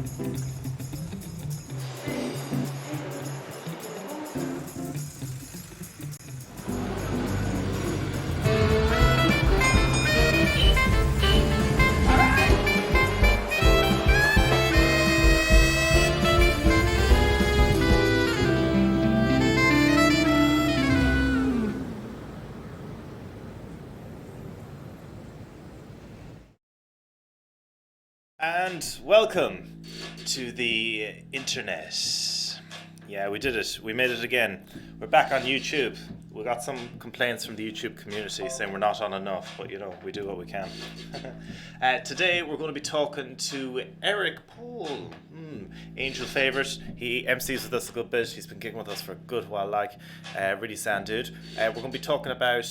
And welcome to the internet. Yeah, we did it. We made it again. We're back on YouTube. We got some complaints from the YouTube community saying we're not on enough, but you know, we do what we can. Today we're going to be talking to Erik Pohl, Angel favourite. He MCs with us a good bit. He's been gigging with us for a good while, really sound dude. We're going to be talking about,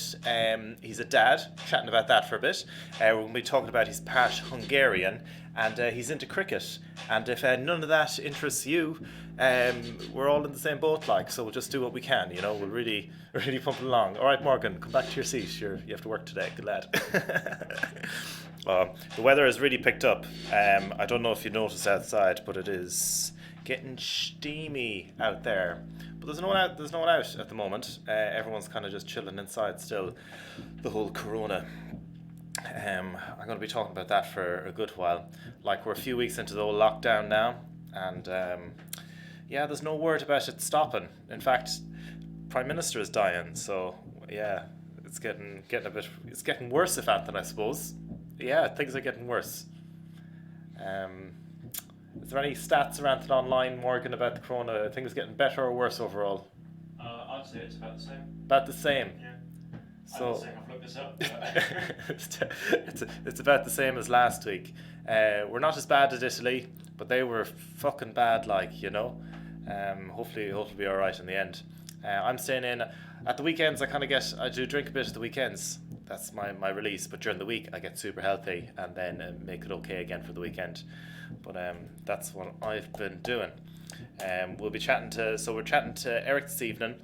he's a dad, chatting about that for a bit. We're going to be talking about he's part Hungarian, and he's into cricket. And if none of that interests you, we're all in the same boat, so we'll just do what we can, you know. We'll really pump it along. All right, Morgan, come back to your seat. You have to work today. Good lad. The weather has really picked up. I don't know if you noticed outside, but it is getting steamy out there. But there's no one out at the moment. Everyone's kind of just chilling inside still. The whole corona. I'm going to be talking about that for a good while. We're a few weeks into the whole lockdown now, and there's no word about it stopping. In fact, Prime Minister is dying, so yeah, it's getting it's getting worse, if anything, I suppose. Yeah, things are getting worse. Is there any stats or anything online, Morgan, about the corona? Are things getting better or worse overall? I'd say it's about the same. About the same? Yeah. So, I'm not saying I've looked this up. it's about the same as last week. We're not as bad as Italy, but they were fucking bad, hopefully we'll be alright in the end. I'm staying in at the weekends. I do drink a bit at the weekends. That's my release, but during the week I get super healthy and then make it okay again for the weekend. But that's what I've been doing. We're chatting to Erik this evening.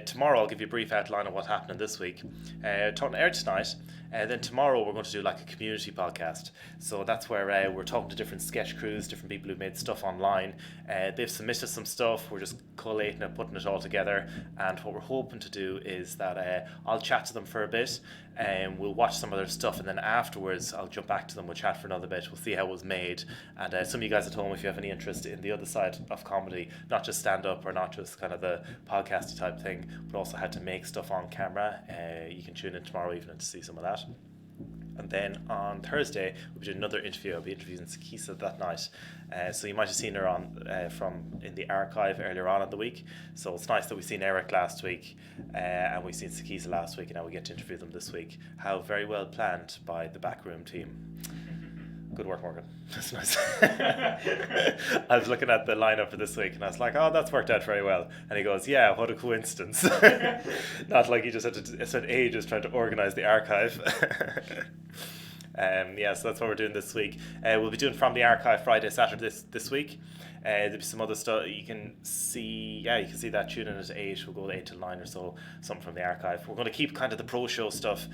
Tomorrow I'll give you a brief outline of what's happening this week. Talking to Erik tonight. Then tomorrow we're going to do a community podcast. So that's where we're talking to different sketch crews, different people who've made stuff online. They've submitted some stuff. We're just collating it, putting it all together. And what we're hoping to do is that I'll chat to them for a bit, and we'll watch some of their stuff, and then afterwards I'll jump back to them. We'll chat for another bit. We'll see how it was made. And some of you guys at home, if you have any interest in the other side of comedy, not just stand up or not just kind of the podcasty type thing, but also how to make stuff on camera, you can tune in tomorrow evening to see some of that. And then on Thursday we'll be doing another interview. I'll be interviewing Sakisa that night, so you might have seen her on from in the archive earlier on in the week. So it's nice that we've seen Erik last week, and we've seen Sakisa last week, and now we get to interview them this week. How very well planned by the backroom team. Good work, Morgan. That's nice. I was looking at the lineup for this week and I was like, oh, that's worked out very well. And he goes, yeah, what a coincidence. Not like he just had to spend ages trying to organise the archive. So that's what we're doing this week. We'll be doing From the Archive Friday, Saturday this week. There'll be some other stuff you can see. Yeah, you can see that. Tune in at 8. We'll go 8 to 9 or so. Something from the archive. We're going to keep kind of the pro show stuff,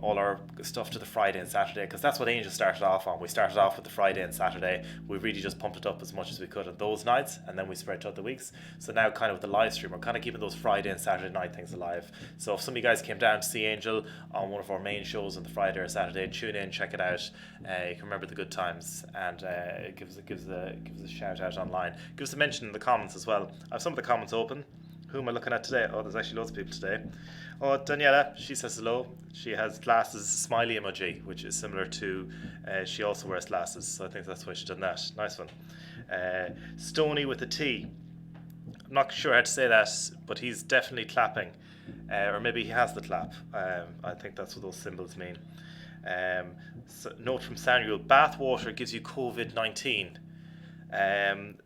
all our stuff to the Friday and Saturday, because that's what Angel started off on. We started off with the Friday and Saturday. We really just pumped it up as much as we could on those nights, and then we spread to other weeks. So now, kind of with the live stream, we're kind of keeping those Friday and Saturday night things alive. So if some of you guys came down to see Angel on one of our main shows on the Friday or Saturday, tune in, check it out. You can remember the good times, and it gives a shout out online. Give us a mention in the comments as well. I have some of the comments open. Who am I looking at today? Oh, there's actually loads of people today. Oh, Daniela, she says hello. She has glasses, smiley emoji, which is similar to, she also wears glasses, so I think that's why she's done that. Nice one. Stony with a T. I'm not sure how to say that, but he's definitely clapping. Or maybe he has the clap. I think that's what those symbols mean. Note from Samuel, bath water gives you COVID-19.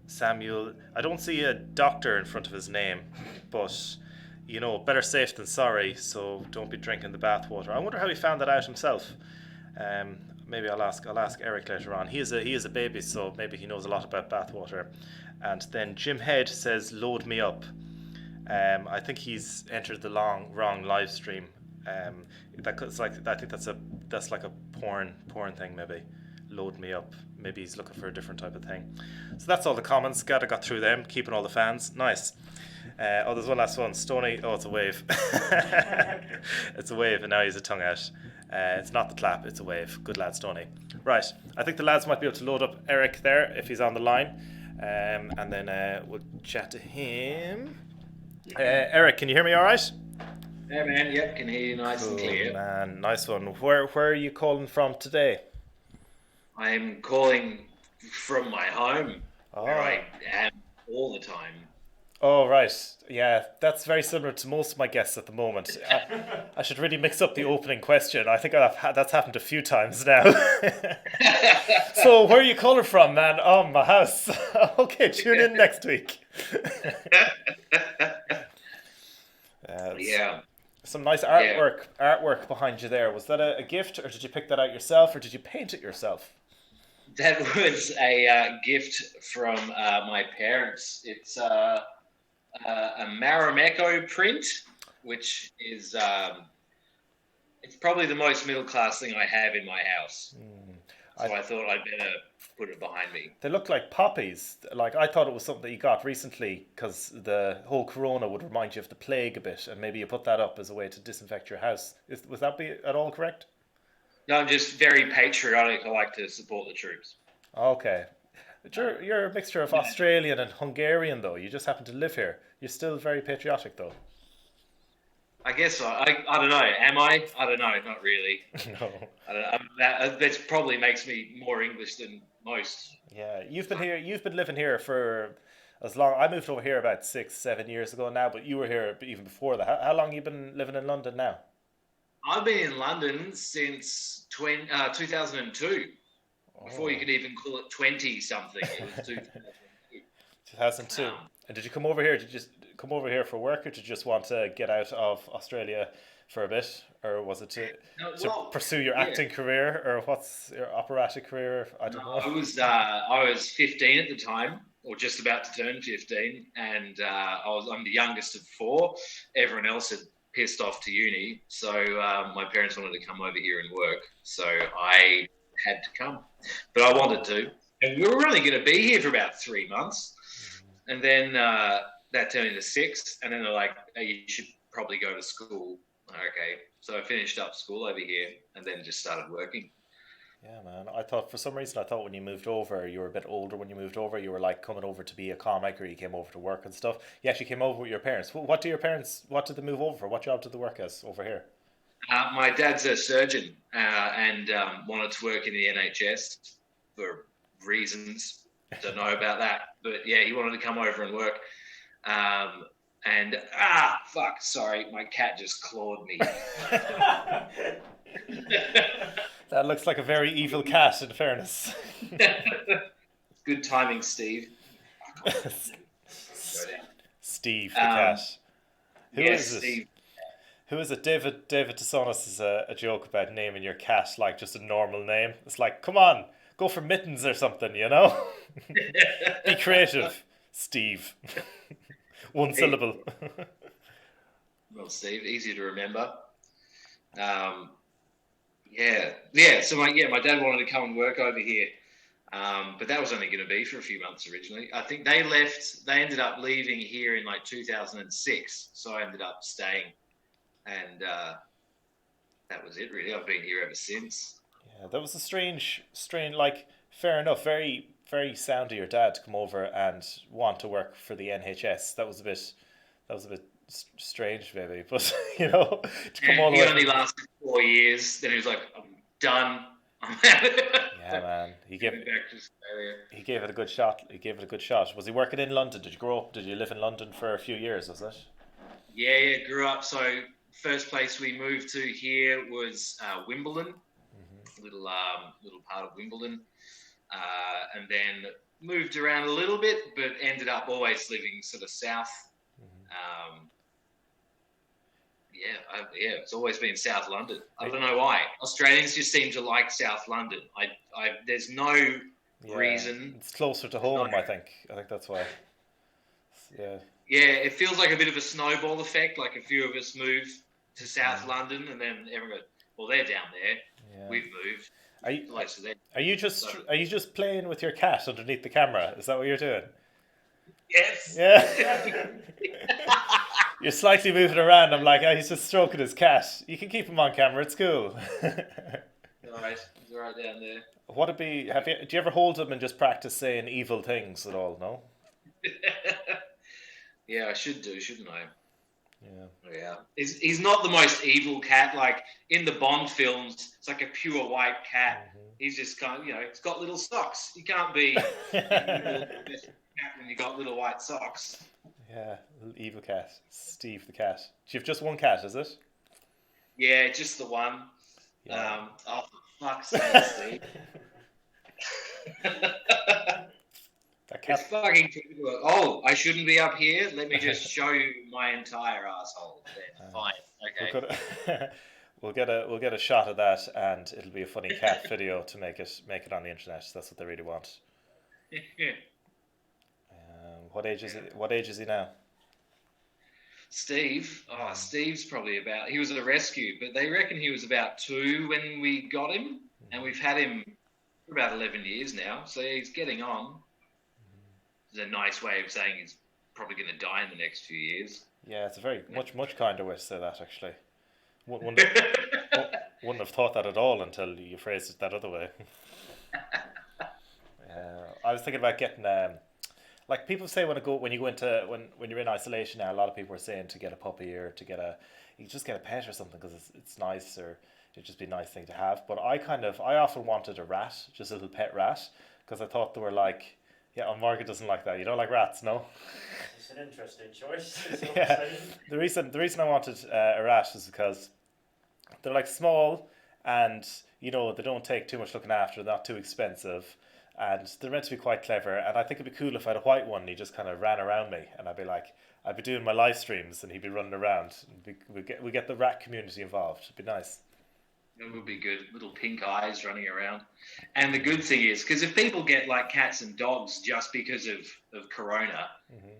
Samuel, I don't see a doctor in front of his name, but you know, better safe than sorry, so don't be drinking the bath water. I wonder how he found that out himself. Maybe I'll ask Erik later on. He is a baby, so maybe he knows a lot about bath water. And then Jim Head says, load me up. I think he's entered the wrong live stream. I think that's like a porn thing maybe. load me up. Maybe he's looking for a different type of thing. So that's all the comments. Glad I got through them. Keeping all the fans. Nice. There's one last one. Stony. Oh, it's a wave. It's a wave, and now he's a tongue out. It's not the clap, it's a wave. Good lad, Stony. Right. I think the lads might be able to load up Erik there if he's on the line. And then we'll chat to him. Erik, can you hear me all right? Yeah, man. Yep, can hear you nice and clear. Man, nice one. Where are you calling from today? I'm calling from my home, where I am all the time. Oh, right. Yeah, that's very similar to most of my guests at the moment. I should really mix up the opening question. I think that's happened a few times now. So, where are you calling from, man? Oh, my house. Okay, tune in next week. Yeah. Some nice artwork behind you there. Was that a gift, or did you pick that out yourself, or did you paint it yourself? That was a gift from my parents. It's a Marimekko print, which is it's probably the most middle class thing I have in my house. So I thought I'd better put it behind me. They look like poppies. Like, I thought it was something that you got recently because the whole corona would remind you of the plague a bit, and maybe you put that up as a way to disinfect your house. Was that be at all correct? No, I'm just very patriotic. I like to support the troops. Okay. You're a mixture of Australian and Hungarian, though. You just happen to live here. You're still very patriotic, though. I guess so. I don't know. Am I? I don't know. Not really. No. I don't know. That probably makes me more English than most. Yeah, you've been here. You've been living here for as long. I moved over here about 6-7 years ago now, but you were here even before that. How long have you been living in London now? I've been in London since 2002. Before you could even call it 20-something. It was 2002. 2002. And did you come over here? Did you just come over here for work, or did you just want to get out of Australia for a bit? Or was it to pursue your acting career? Or what's your operatic career? I don't know. I was 15 at the time, or just about to turn 15. And I'm the youngest of four. Everyone else had pissed off to uni. So my parents wanted to come over here and work. So I had to come. But I wanted to. And we were only going to be here for about 3 months. And then that turned into 6. And then they're like, hey, you should probably go to school. Okay. So I finished up school over here and then just started working. Yeah, man. For some reason, I thought when you moved over, you were a bit older when you moved over. You were like coming over to be a comic, or you came over to work and stuff. You actually came over with your parents. What did they move over for? What job did they work as over here? My dad's a surgeon and wanted to work in the NHS for reasons. Don't know about that. But yeah, he wanted to come over and work. Sorry, my cat just clawed me. That looks like a very evil cat, in fairness. Good timing, Steve. Steve, the cat. Who is it? Steve. Who is it? David Tasonis is a joke about naming your cat like just a normal name. It's like, come on, go for Mittens or something, you know? Be creative, Steve. One syllable. Well, Steve, easy to remember. So my dad wanted to come and work over here, but that was only going to be for a few months originally. I think they ended up leaving here in like 2006, so I ended up staying, and that was it really. I've been here ever since. Yeah, that was a strange, like, fair enough, very, very sound of your dad to come over and want to work for the NHS. That was a bit strange, maybe, but you know, to come all the way. He only lasted 4 years. Then he was like, "I'm done. I'm out." Yeah, man. He gave back to Australia. He gave it a good shot. Was he working in London? Did you grow up? Did you live in London for a few years? Was it? Yeah. Grew up. So first place we moved to here was Wimbledon, little part of Wimbledon, and then moved around a little bit, but ended up always living sort of south. It's always been South London. I don't know why. Australians just seem to like South London. There's no reason. It's closer to home, I think. I think that's why. Yeah. Yeah, it feels like a bit of a snowball effect. Like a few of us move to South London, and then everyone goes, well, they're down there. Yeah. We've moved. Are you close to them. are you just playing with your cat underneath the camera? Is that what you're doing? Yes. Yeah. You're slightly moving around. I'm like, oh, he's just stroking his cat. You can keep him on camera. It's cool. All right, he's right down there. What it be? Do you ever hold him and just practice saying evil things at all? No. Yeah, I should do, shouldn't I? Yeah. Yeah. He's not the most evil cat. Like in the Bond films, it's like a pure white cat. He's just kind of, it's got little socks. You can't be evil cat when you got little white socks. Yeah, little evil cat. Steve the cat. Do you have just one cat, is it? Yeah, just the one. Yeah. Oh, for fuck's sake, Steve. That It's cat. fucking typical. Oh, I shouldn't be up here. Let me just show you my entire asshole. Then fine, okay. We'll get a shot of that, and it'll be a funny cat video to make it on the internet. That's what they really want. What age is he? What age is he now? Steve. Oh, Steve's probably about. He was a rescue, but they reckon he was about 2 when we got him, and we've had him for about 11 years now. So he's getting on. It's a nice way of saying he's probably going to die in the next few years. Yeah, it's a very much kinder way to say that, actually. Wouldn't have thought that at all until you phrased it that other way. I was thinking about getting like people say when you're in isolation now, a lot of people are saying to get a puppy or you just get a pet or something because it's nice, or it'd just be a nice thing to have. But I often wanted a rat, just a little pet rat, because I thought they were like. Yeah, Margaret doesn't like that. You don't like rats, no? It's an interesting choice. Yeah. The reason I wanted a rat is because they're like small, and they don't take too much looking after. They're not too expensive, and they're meant to be quite clever. And I think it'd be cool if I had a white one and he just kind of ran around me, and I'd be doing my live streams and he'd be running around. We get the rat community involved. It'd be nice. It would be good. Little pink eyes running around. And the good thing is, because if people get like cats and dogs just because of Corona,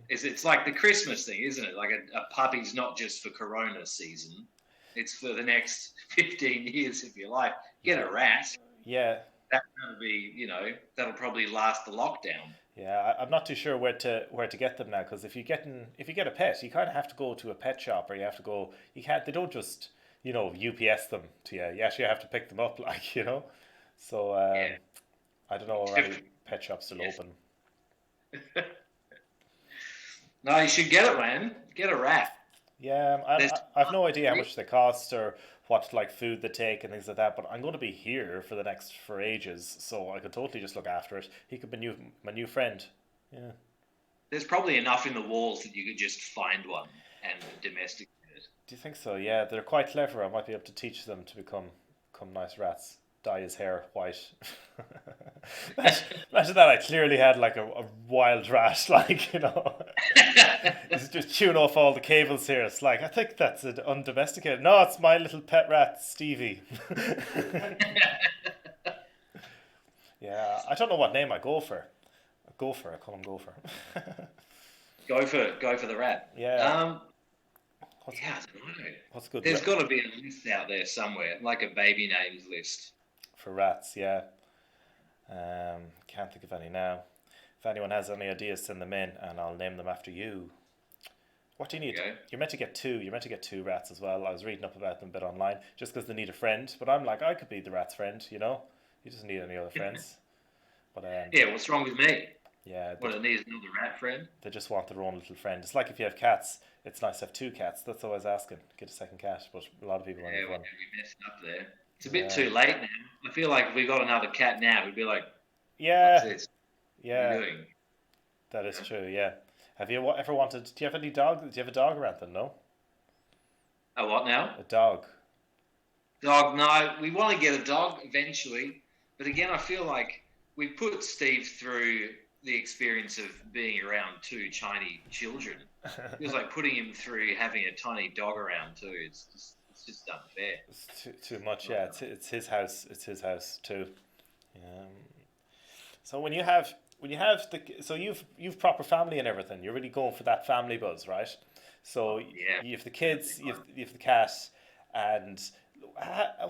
it's like the Christmas thing, isn't it? Like a puppy's not just for Corona season. It's for the next 15 years, if you like. Get a rat. Yeah. That's going to be, that'll probably last the lockdown. Yeah, I'm not too sure where to get them now, because if you get a pet, you kind of have to go to a pet shop, or you have to go. They don't just UPS them to you. You actually have to pick them up, So I don't know if any pet shops still open. No, you should get it, man. Get a rat. Yeah, I've no idea how much they cost or what food they take and things like that. But I'm going to be here for ages, so I could totally just look after it. He could be my new friend. Yeah. There's probably enough in the walls that you could just find one and domesticate it. Do you think so? Yeah, they're quite clever. I might be able to teach them to become nice rats. Dye his hair white. Imagine that I clearly had a wild rat, He's just chewing off all the cables here. It's like, I think that's an undomesticated. No, it's my little pet rat, Stevie. Yeah, I don't know what name I go for. I call him Gopher. Go for the rat. Yeah. I don't know. What's good? There's got to be a list out there somewhere, like a baby names list. For rats, yeah. Can't think of any now. If anyone has any ideas, send them in, and I'll name them after you. What do you need? You're meant to get 2. You're meant to get 2 rats as well. I was reading up about them a bit online, just because they need a friend. But I'm like, I could be the rat's friend, He doesn't need any other friends. But yeah, what's wrong with me? Yeah. What, it needs another rat friend? They just want their own little friend. It's like if you have cats, it's nice to have 2 cats. That's what I was asking. Get a second cat, but a lot of people only have one. We're messing up there. It's a bit too late now. I feel like if we got another cat now, we'd be like, yeah, what's this? Yeah, what are you doing? That is true. Yeah. Have you ever wanted? Do you have any dog? Do you have a dog around then? No. A what now? A dog. Dog? No, we want to get a dog eventually, but again, I feel like we put Steve through the experience of being around 2 tiny children. It feels like putting him through having a tiny dog around too. It's just unfair. It's too much. Yeah, it's his house. It's his house too. So when you have you've proper family and everything. You're really going for that family buzz, right? So you have the kids, you have the cat, and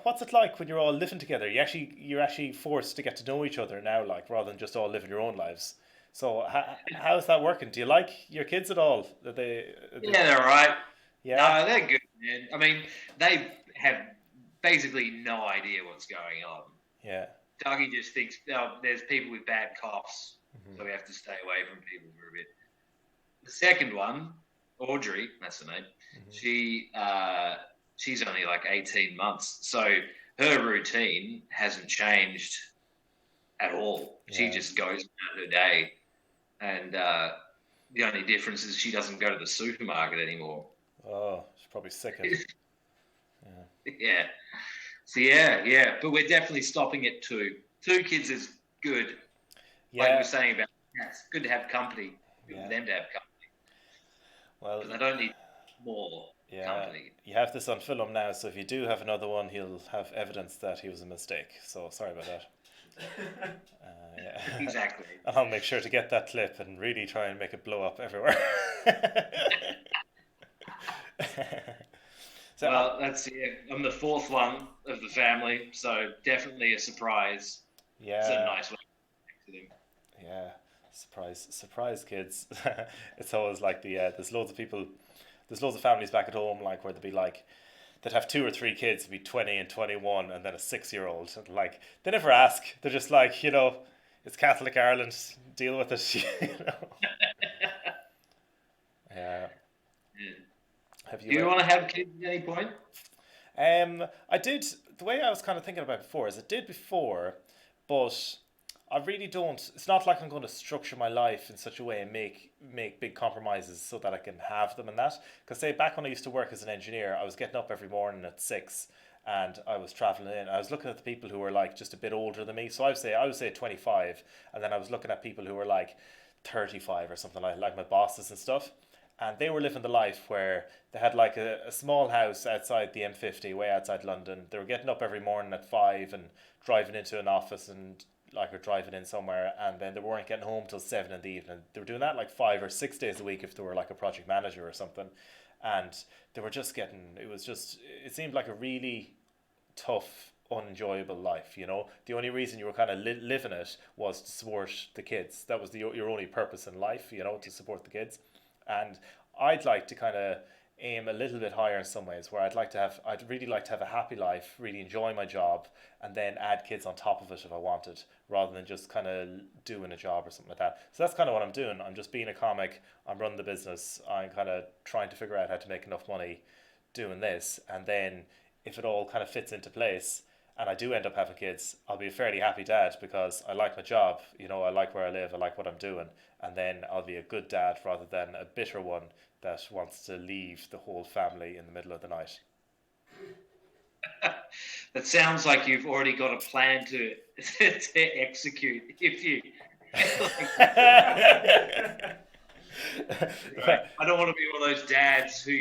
What's it like when you're all living together? You're actually forced to get to know each other now, like rather than just all living your own lives. So how's that working? Do you like your kids at all? Yeah, they're all right. Yeah, No, they're good, man. I mean, they have basically no idea what's going on. yeah, Dougie just thinks, oh, there's people with bad coughs, mm-hmm. so we have to stay away from people for a bit. The second one, Audrey, that's her name. Mm-hmm. She's only like 18 months, so her routine hasn't changed at all. Yeah. She just goes about her day, and the only difference is she doesn't go to the supermarket anymore. Oh, she's probably sick of it. Yeah. So yeah, but we're definitely stopping at 2. 2 kids is good. Yeah. Like we were saying about cats, good to have company. Good Yeah. for them to have company. Well, but they don't need more company. You have this on film now, so if you do have another one, he'll have evidence that he was a mistake. So sorry about that. Yeah. Exactly. I'll make sure to get that clip and really try and make it blow up everywhere. So, well, that's I'm the 4th one of the family, so definitely a surprise. Yeah. It's a nice way to them. Yeah. Surprise kids. It's always like there's loads of families back at home like where they'd be like they'd have 2 or 3 kids, be 20 and 21, and then a 6-year-old. And like they never ask. They're just like, it's Catholic Ireland, deal with it. Yeah. Do you want to have kids at any point? I did. The way I was kind of thinking about it before is I did before, but I really don't. It's not like I'm going to structure my life in such a way and make big compromises so that I can have them and that. Because say back when I used to work as an engineer, I was getting up every morning at 6, and I was traveling in. I was looking at the people who were like just a bit older than me. So I would say 25, and then I was looking at people who were like 35 or something like my bosses and stuff. And they were living the life where they had like a small house outside the M50, way outside London. They were getting up every morning at 5 and driving into an office and or driving in somewhere, and then they weren't getting home till 7 in the evening. They were doing that like 5 or 6 days a week if they were like a project manager or something. And they were just it seemed like a really tough, unenjoyable life. The only reason you were kind of living it was to support the kids. That was your only purpose in life, to support the kids. And I'd like to kind of aim a little bit higher in some ways, where I'd really like to have a happy life, really enjoy my job, and then add kids on top of it if I wanted, rather than just kind of doing a job or something like that. So that's kind of what I'm doing. I'm just being a comic. I'm running the business. I'm kind of trying to figure out how to make enough money doing this. And then if it all kind of fits into place, and I do end up having kids, I'll be a fairly happy dad because I like my job, I like where I live, I like what I'm doing, and then I'll be a good dad rather than a bitter one that wants to leave the whole family in the middle of the night. That sounds like you've already got a plan to execute if you. I don't want to be one of those dads who,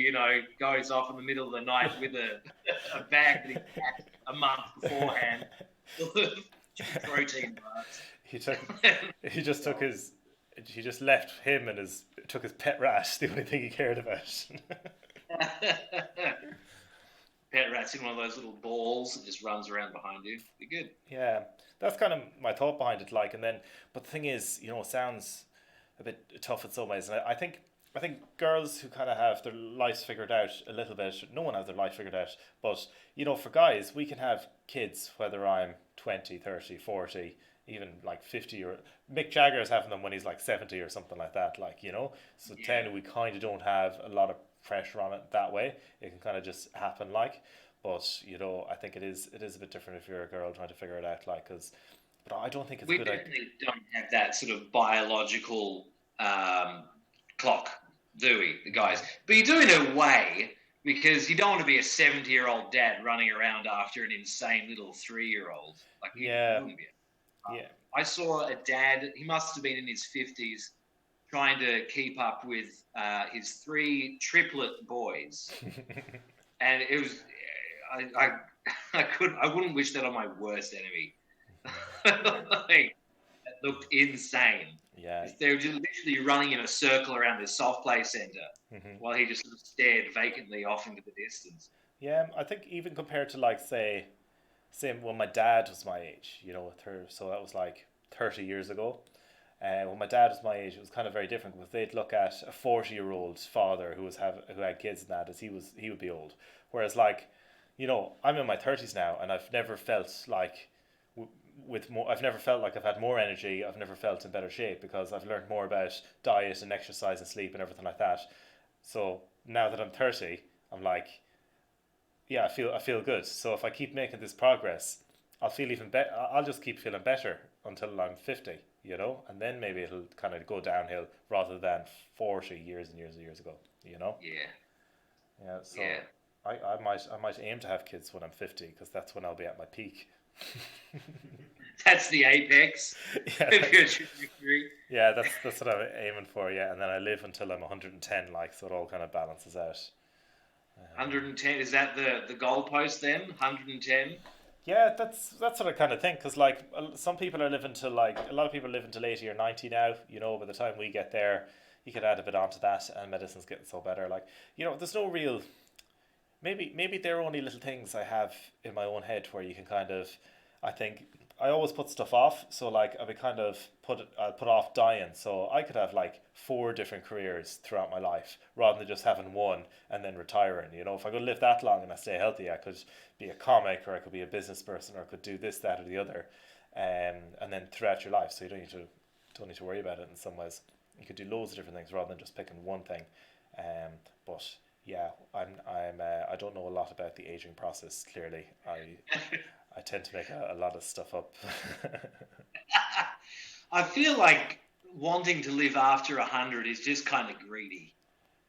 goes off in the middle of the night with a bag that he packed a month beforehand. Protein bars. He just left him and took his pet rat, the only thing he cared about. Pet rat's in one of those little balls that just runs around behind you. Be good. Yeah, that's kind of my thought behind it. But the thing is, it sounds a bit tough in some ways, and I think girls who kind of have their lives figured out a little bit, no one has their life figured out, but for guys, we can have kids whether I'm 20, 30, 40, even like 50, or Mick Jagger's having them when he's like 70 or something like that, so yeah. 10, we kind of don't have a lot of pressure on it that way. It can kind of just happen, but I think it is a bit different if you're a girl trying to figure it out, but I don't think it's we good. We definitely don't have that sort of biological clock, do we, the guys? But you do in a way, because you don't want to be a 70-year-old dad running around after an insane little 3-year-old. Yeah. I saw a dad, he must have been in his 50s, trying to keep up with his 3 triplet boys. And it was, I wouldn't wish that on my worst enemy. It looked insane. Yeah. They were just literally running in a circle around this soft play centre while he just sort of stared vacantly off into the distance. Yeah, I think even compared to like say when my dad was my age, you know, with her, so that was like 30 years ago. When my dad was my age, it was kind of very different because they'd look at a 40-year-old father who had kids and that as he would be old. Whereas like, you know, I'm in my 30s now and I've never felt like with more I've never felt like I've had more energy. I've never felt in better shape because I've learned more about diet and exercise and sleep and everything like that. So now that I'm 30, I'm like, yeah, I feel good. So if I keep making this progress, I'll feel even better. I'll just keep feeling better until I'm 50, you know, and then maybe it'll kind of go downhill rather than 40 years and years ago, you know. Yeah, Yeah, so yeah. I might aim to have kids when I'm 50 because that's when I'll be at my peak. That's the apex Yeah, of your trajectory. yeah, that's what I'm aiming for. Yeah, and then I live until I'm 110, like so it all kind of balances out. 110, is that the goalpost then? 110? Yeah, that's what I kind of think because like some people are living to like a lot of people live until 80 or 90 now. You know, by the time we get there, you could add a bit onto that, and medicine's getting so better. Like you know, there's no real maybe there are only little things I have in my own head where you can kind of I think I always put stuff off. So like I would kind of put off dying. So I could have like four different careers throughout my life rather than just having one and then retiring. You know, if I could live that long and I stay healthy, I could be a comic or I could be a business person or I could do this, that or the other. And then throughout your life. So you don't need to worry about it in some ways. You could do loads of different things rather than just picking one thing. But yeah, I don't know a lot about the aging process. Clearly, I tend to make a lot of stuff up. I feel like wanting to live after 100 is just kind of greedy.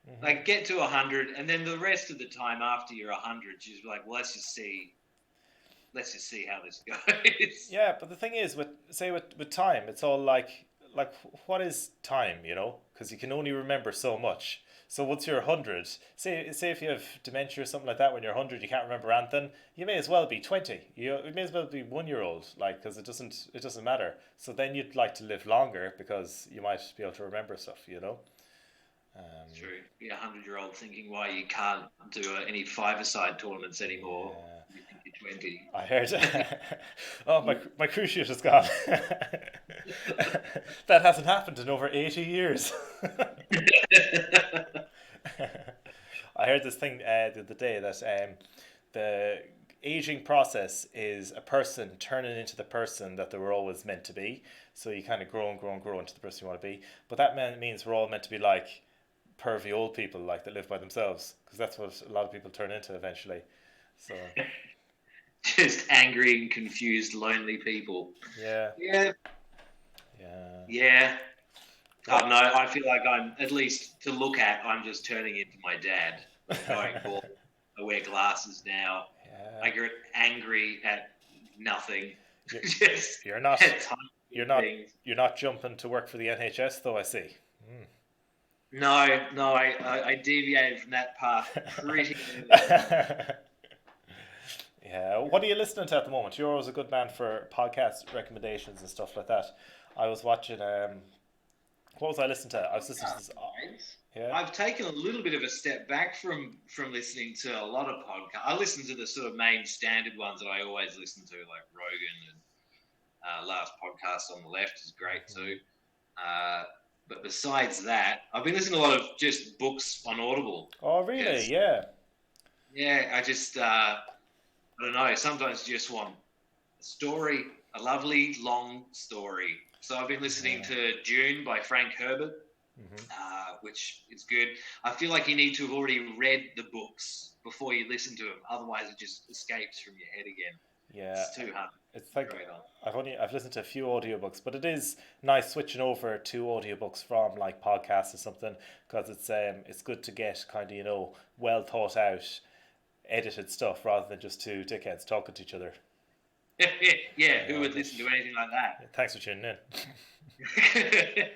Hmm. Like get to 100, and then the rest of the time after you're 100, you're just like, well, let's just see how this goes. Yeah, but the thing is, with time, it's all like what is time, you know? Because you can only remember so much. So once you're 100, say if you have dementia or something like that, when you're 100, you can't remember anything. You may as well be 20. You may as well be 1 year old, like because it doesn't matter. So then you'd like to live longer because you might be able to remember stuff, you know. Um, It's true. Be a 100-year-old thinking why you can't do any five-a-side tournaments anymore. yeah, You think you're 20. I heard. Oh, my cruise ship is gone. That hasn't happened in over 80 years. I heard this thing the other day that the aging process is a person turning into the person that they were always meant to be. So you kind of grow into the person you want to be. But that means we're all meant to be like pervy old people, like that live by themselves, because that's what a lot of people turn into eventually. So Just angry and confused, lonely people. yeah, Yeah, yeah. yeah. Oh What? no, I feel like I'm, at least to look at, I'm just turning into my dad. I'm going bald. I wear glasses now. I Yeah. get angry at nothing. You're, Just you're not at you're tiny not things. you're not jumping to work for the NHS though. I see. No, no, I deviated from that path pretty early. Yeah. What are you listening to at the moment? You're always a good man for podcast recommendations and stuff like that. I was watching. What was I listening to? I was listening to this. Yeah. I've taken a little bit of a step back from listening to a lot of podcasts. I listen to the sort of main standard ones that I always listen to, like Rogan and Last Podcast on the Left is great too. But besides that, I've been listening to a lot of just books on Audible Oh, really? because, Yeah. yeah, I don't know. Sometimes you just want a story, a lovely long story. So I've been listening Yeah. to Dune by Frank Herbert, Hmm. which is good. I feel like you need to have already read the books before you listen to them. Otherwise, it just escapes from your head again. Yeah. It's too hard It's to like concentrate on. I've listened to a few audiobooks, but it is nice switching over to audiobooks from like podcasts or something because it's good to get kind of well thought out edited stuff rather than just two dickheads talking to each other. Yeah, who Yeah, would listen to anything like thanks for tuning in. that?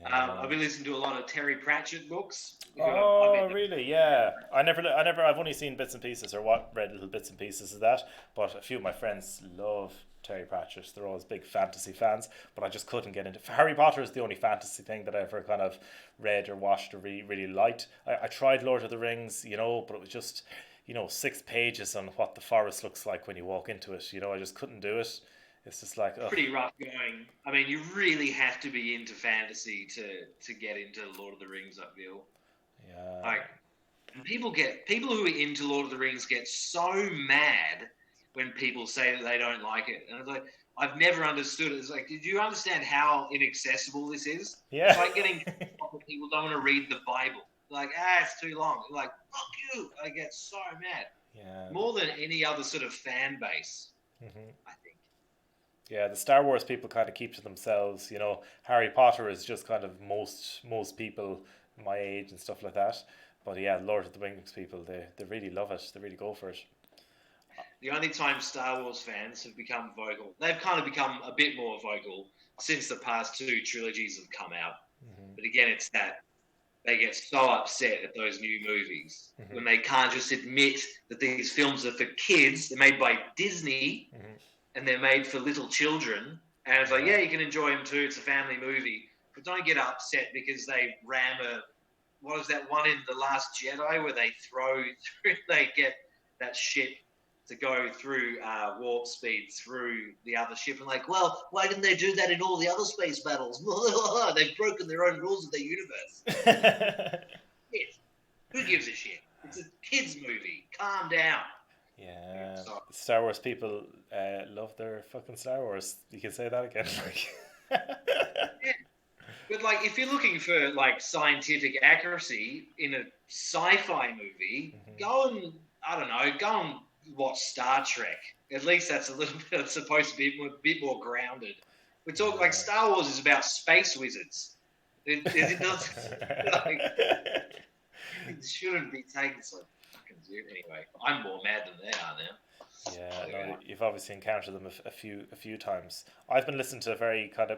Yeah. I've been listening to a lot of Terry Pratchett books. I've Oh, been really? Yeah. I've only seen bits and pieces or read little bits and pieces of that. But a few of my friends love Terry Pratchett. They're always big fantasy fans. But I just couldn't get into. Harry Potter is the only fantasy thing that I ever kind of read or watched or really liked. I tried Lord of the Rings, but it was just 6 pages on what the forest looks like when you walk into it. I just couldn't do it. It's just like, ugh. Pretty rough going. I mean, you really have to be into fantasy to get into Lord of the Rings, I feel. Yeah. Like, people who are into Lord of the Rings get so mad when people say that they don't like it, and it's like, I've never understood it. It's like, did you understand how inaccessible this is? Yeah. It's like getting people don't want to read the Bible. Like, it's too long. Like, fuck you. I get so mad. Yeah. More than any other sort of fan base, I think. Yeah, the Star Wars people kind of keep to themselves. Harry Potter is just kind of most people my age and stuff like that. But yeah, Lord of the Rings people, they really love it. They really go for it. The only time Star Wars fans have become vocal, they've kind of become a bit more vocal since the past 2 trilogies have come out. But again, it's that they get so upset at those new movies when they can't just admit that these films are for kids. They're made by Disney and they're made for little children. And it's like, yeah, you can enjoy them too. It's a family movie. But don't get upset because they ram what was that one in The Last Jedi where they get that ship to go through warp speed through the other ship, and like, well, why didn't they do that in all the other space battles? They've broken their own rules of their universe. Who gives a shit? It's a kids movie. Calm down. Yeah, Star Wars people love their fucking Star Wars. You can say that again. Yeah. But like, if you're looking for like scientific accuracy in a sci-fi movie, go and watch Star Trek. At least that's a little bit supposed to be a bit more grounded. We talk like Star Wars is about space wizards. It shouldn't be taken so fucking seriously. Anyway, I'm more mad than they are now. Yeah, no, you've obviously encountered them a few times. I've been listening to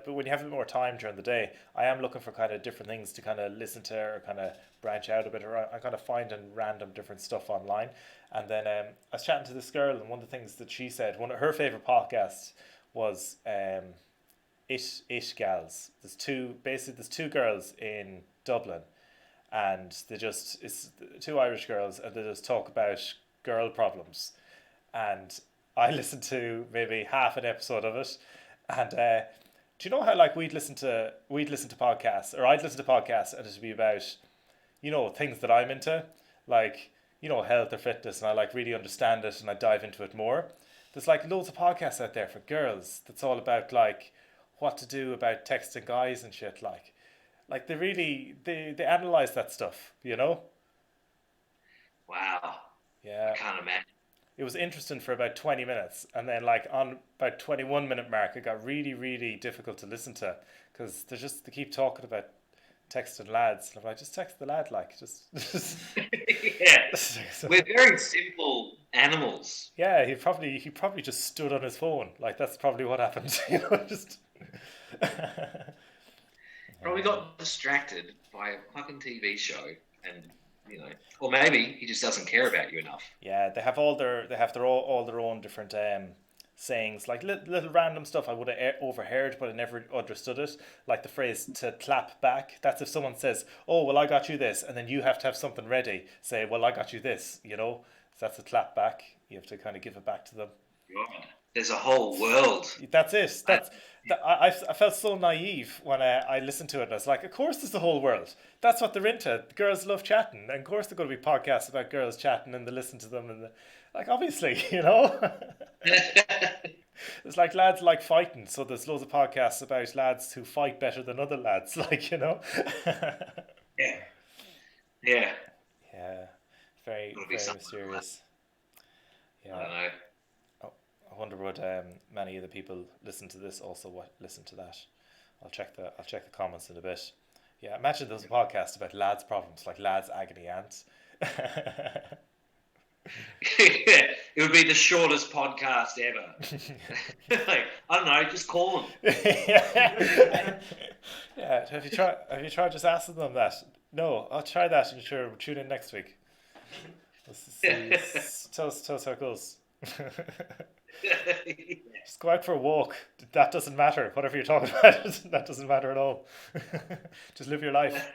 but when you have a bit more time during the day, I am looking for kind of different things to kind of listen to or kind of branch out a bit. Or I kind of finding random different stuff online. And then I was chatting to this girl, and one of the things that she said, one of her favorite podcasts was It Gals. There's two girls in Dublin, and it's 2 Irish girls, and they just talk about girl problems. And I listened to maybe half an episode of it, and do you know how like we'd listen to podcasts, or I'd listen to podcasts, and it'd be about things that I'm into, like health or fitness, and I like really understand it and I dive into it more. There's like loads of podcasts out there for girls that's all about like what to do about texting guys and shit, like they really they analyze that stuff. Wow. Yeah. I can't imagine. It was interesting for about 20 minutes, and then like on about 21-minute mark it got really, really difficult to listen to, because they keep talking about texting lads, and I'm like, just text the lad, like just yeah. We're very simple animals. Yeah, he probably just stood on his phone, like that's probably what happened. Just probably got distracted by a fucking TV show, and or maybe he just doesn't care about you enough. Yeah, they have all their own different sayings, like little random stuff I would have overheard, but I never understood it. Like the phrase "to clap back." That's if someone says, "Oh, well, I got you this," and then you have to have something ready. Say, "Well, I got you this." So that's a clap back. You have to kind of give it back to them. God, there's a whole world. That's it. I felt so naive when I listened to it. And I was like, of course there's the whole world. That's what they're into. Girls love chatting. And of course they're going to be podcasts about girls chatting, and they listen to them. And like, obviously, It's like lads like fighting. So there's loads of podcasts about lads who fight better than other lads. Like, Yeah. Yeah. Very, very mysterious. Yeah. I don't know. I wonder would many of the people listen to this also listen to that. I'll check the comments in a bit. Yeah, imagine there's a podcast about lads' problems, like lads' agony aunts. It would be the shortest podcast ever. Like, I don't know, just call them. Yeah, have you tried just asking them that? No, I'll try that, and sure, we'll tune in next week. Tell us how it goes. Just go out for a walk. That doesn't matter. Whatever you're talking about, that doesn't matter at all. Just live your life.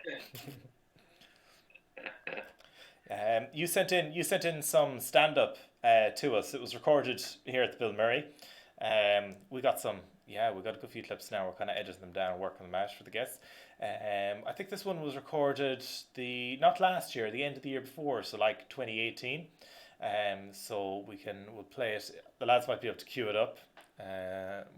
You sent in some stand up to us. It was recorded here at the Bill Murray. We got a good few clips now. We're kind of editing them down, working them out for the guests. I think this one was recorded not last year, the end of the year before, so like 2018. So we'll play it. The lads might be able to cue it up.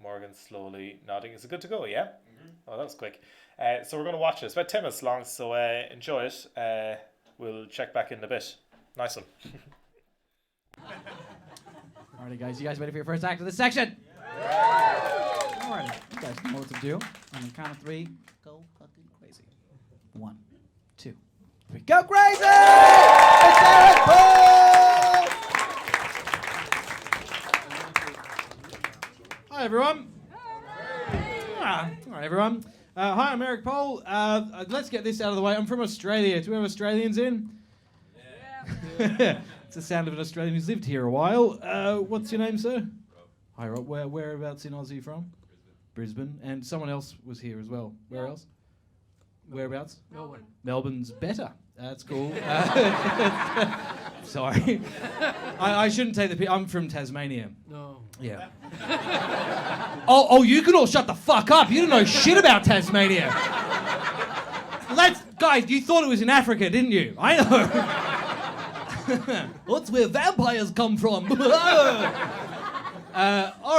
Morgan slowly nodding. Is it good to go? Yeah. Mm-hmm. Oh, that was quick. So we're going to watch it. It's about 10 minutes long, so enjoy it. We'll check back in a bit. Nice one. Alrighty, guys. You guys ready for your first act of this section? Yeah. Alrighty. You guys know what to do. On the count of 3, go fucking crazy. 1, 2, 3. Go crazy! It's Erik Pohl! Hi, everyone. Hi, everyone. Hi, I'm Erik Pohl. Let's get this out of the way. I'm from Australia. Do we have Australians in? Yeah. It's the sound of an Australian who's lived here a while. What's your name, sir? Rob. Hi, Rob. Whereabouts in Aussie from? Brisbane. And someone else was here as well. Where else? Whereabouts? Melbourne. Melbourne's better. That's cool. Sorry. I shouldn't take the... I'm from Tasmania. No. Yeah. Oh, you can all shut the fuck up. You don't know shit about Tasmania. Guys, you thought it was in Africa, didn't you? I know. That's where vampires come from. All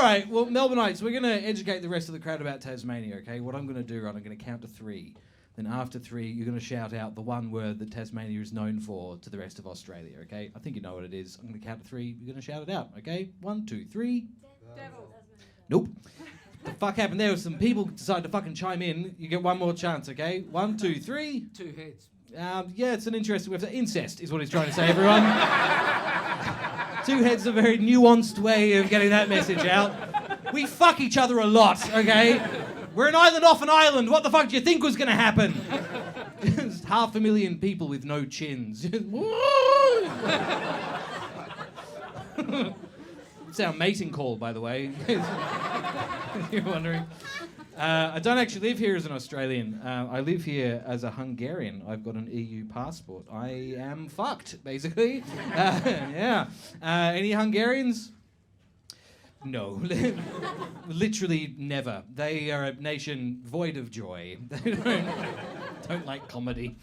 right, well, Melbourneites, we're going to educate the rest of the crowd about Tasmania, okay? What I'm going to do, I'm going to count to 3. Then after 3, you're going to shout out the one word that Tasmania is known for to the rest of Australia, okay? I think you know what it is. I'm going to count to 3. You're going to shout it out, okay? 1, 2, 3. Devil. Nope. What the fuck happened there was some people decided to fucking chime in. You get one more chance, okay? 1, 2, 3. 2 heads. Yeah, it's an interesting website. Incest is what he's trying to say, everyone. 2 heads is a very nuanced way of getting that message out. We fuck each other a lot, okay? We're an island off an island. What the fuck do you think was going to happen? Just 500,000 people with no chins. It's our mating call, by the way. You're wondering. I don't actually live here as an Australian. I live here as a Hungarian. I've got an EU passport. I am fucked, basically. Yeah. Any Hungarians? No. Literally never. They are a nation void of joy. They don't like comedy.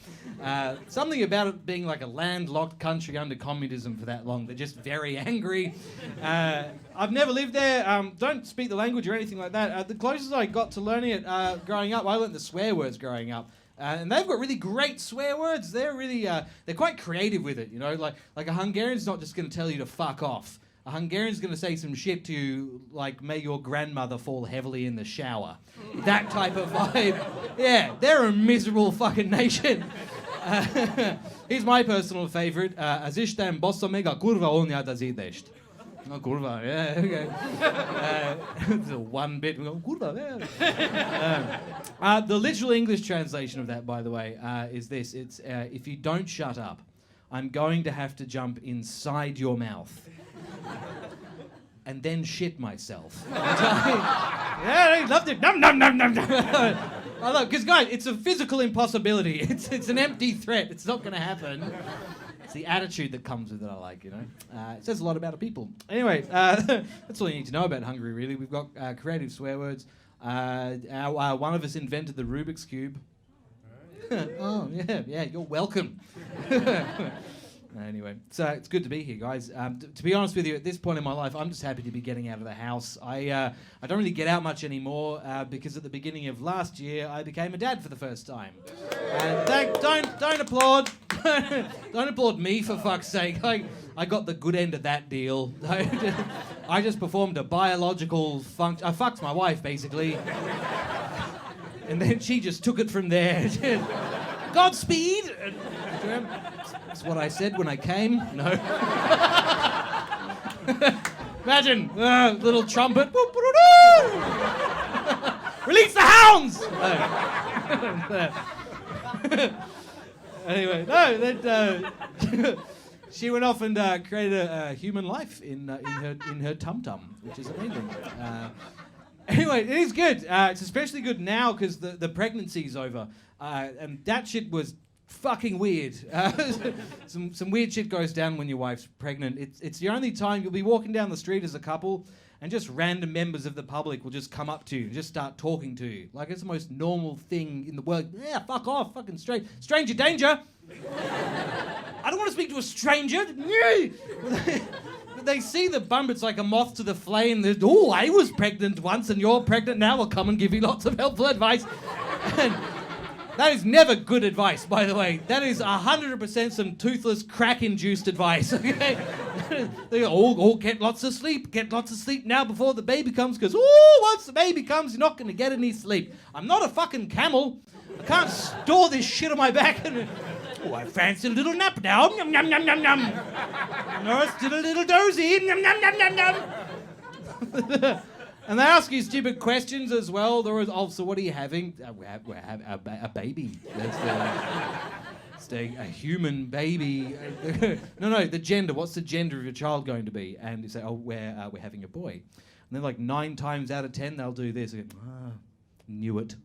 Something about it being like a landlocked country under communism for that long. They're just very angry. I've never lived there. Don't speak the language or anything like that. The closest I got to learning it growing up, I learned the swear words growing up. And they've got really great swear words. They're really, they're quite creative with it, you know. Like a Hungarian's not just going to tell you to fuck off. A Hungarian's going to say some shit to you like, may your grandmother fall heavily in the shower. That type of vibe. Yeah, they're a miserable fucking nation. Here's my personal favourite. Azistem bossa mega kurva onja da zidest. Oh, kurva, yeah, okay. It's a one bit. We go, kurva, yeah. The literal English translation of that, by the way, is this. It's, if you don't shut up, I'm going to have to jump inside your mouth. And then shit myself. Yeah, I loved it. Num, num, num, num, num. I love, because guys, it's a physical impossibility. It's an empty threat. It's not going to happen. It's the attitude that comes with it. I like, you know. It says a lot about a people. Anyway, that's all you need to know about Hungary. Really, we've got creative swear words. One of us invented the Rubik's cube. Oh yeah, you're welcome. Anyway, so it's good to be here, guys. To be honest with you, at this point in my life, I'm just happy to be getting out of the house. I don't really get out much anymore because at the beginning of last year, I became a dad for the first time. Don't applaud. Don't applaud me, for fuck's sake. I got the good end of that deal. I just performed a biological function. I fucked my wife, basically. And then she just took it from there. Godspeed! That's what I said when I came. No. Imagine, little trumpet. Release the hounds! Anyway, no, she went off and created a human life in her tum-tum, which is amazing. Anyway, it is good. It's especially good now because the pregnancy's over. And that shit was fucking weird. Some weird shit goes down when your wife's pregnant. It's the only time you'll be walking down the street as a couple and just random members of the public will just come up to you and just start talking to you. Like it's the most normal thing in the world. Yeah, fuck off, fucking stranger danger. I don't want to speak to a stranger. But they see the bump, it's like a moth to the flame. Oh, I was pregnant once and you're pregnant now. I'll come and give you lots of helpful advice. And that is never good advice, by the way. That is 100% some toothless, crack-induced advice, okay? They go, get lots of sleep. Get lots of sleep now before the baby comes, because, once the baby comes, you're not going to get any sleep. I'm not a fucking camel. I can't store this shit on my back. I fancy a little nap now. Yum, yum, yum, yum, yum. No, still a little dozy. Yum, yum, yum, yum, yum. And they ask you stupid questions as well. There is also, what are you having? We have a baby. It's a human baby. No, the gender. What's the gender of your child going to be? And you say, we're having a boy. And then like 9 times out of 10, they'll do this. They go, knew it.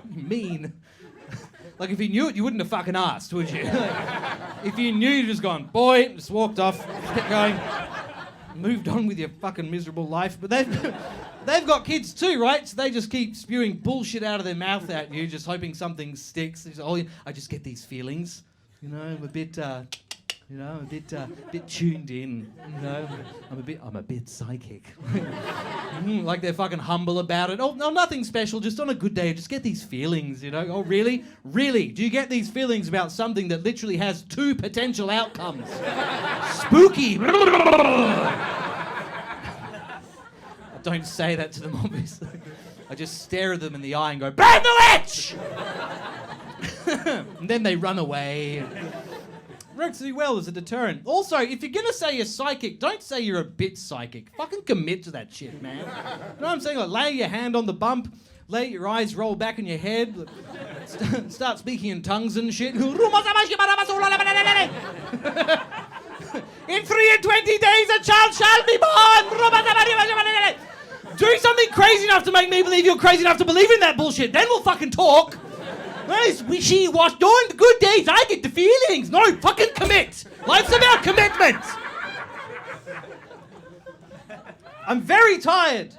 Mean. Like if you knew it, you wouldn't have fucking asked, would you? If you knew, you'd just gone, boy, just walked off, kept going. Moved on with your fucking miserable life. But they've got kids too, right? So they just keep spewing bullshit out of their mouth at you, just hoping something sticks. They say, I just get these feelings. You know, I'm a bit, bit tuned in. You know, I'm a bit psychic. Like they're fucking humble about it. Oh, no, nothing special. Just on a good day, I just get these feelings. You know. Oh, really? Really? Do you get these feelings about something that literally has 2 potential outcomes? Spooky. I don't say that to them, obviously. I just stare at them in the eye and go, "Burn the witch!" And then they run away. Works really well as a deterrent. Also, if you're gonna say you're psychic, don't say you're a bit psychic. Fucking commit to that shit, man. You know what I'm saying? Like, lay your hand on the bump, let your eyes roll back in your head, start speaking in tongues and shit. In 3 and 20 days, a child shall be born. Do something crazy enough to make me believe you're crazy enough to believe in that bullshit. Then we'll fucking talk. Nice, wishy-washy. During the good days, I get the feelings. No, fucking commit. Life's about commitment. I'm very tired.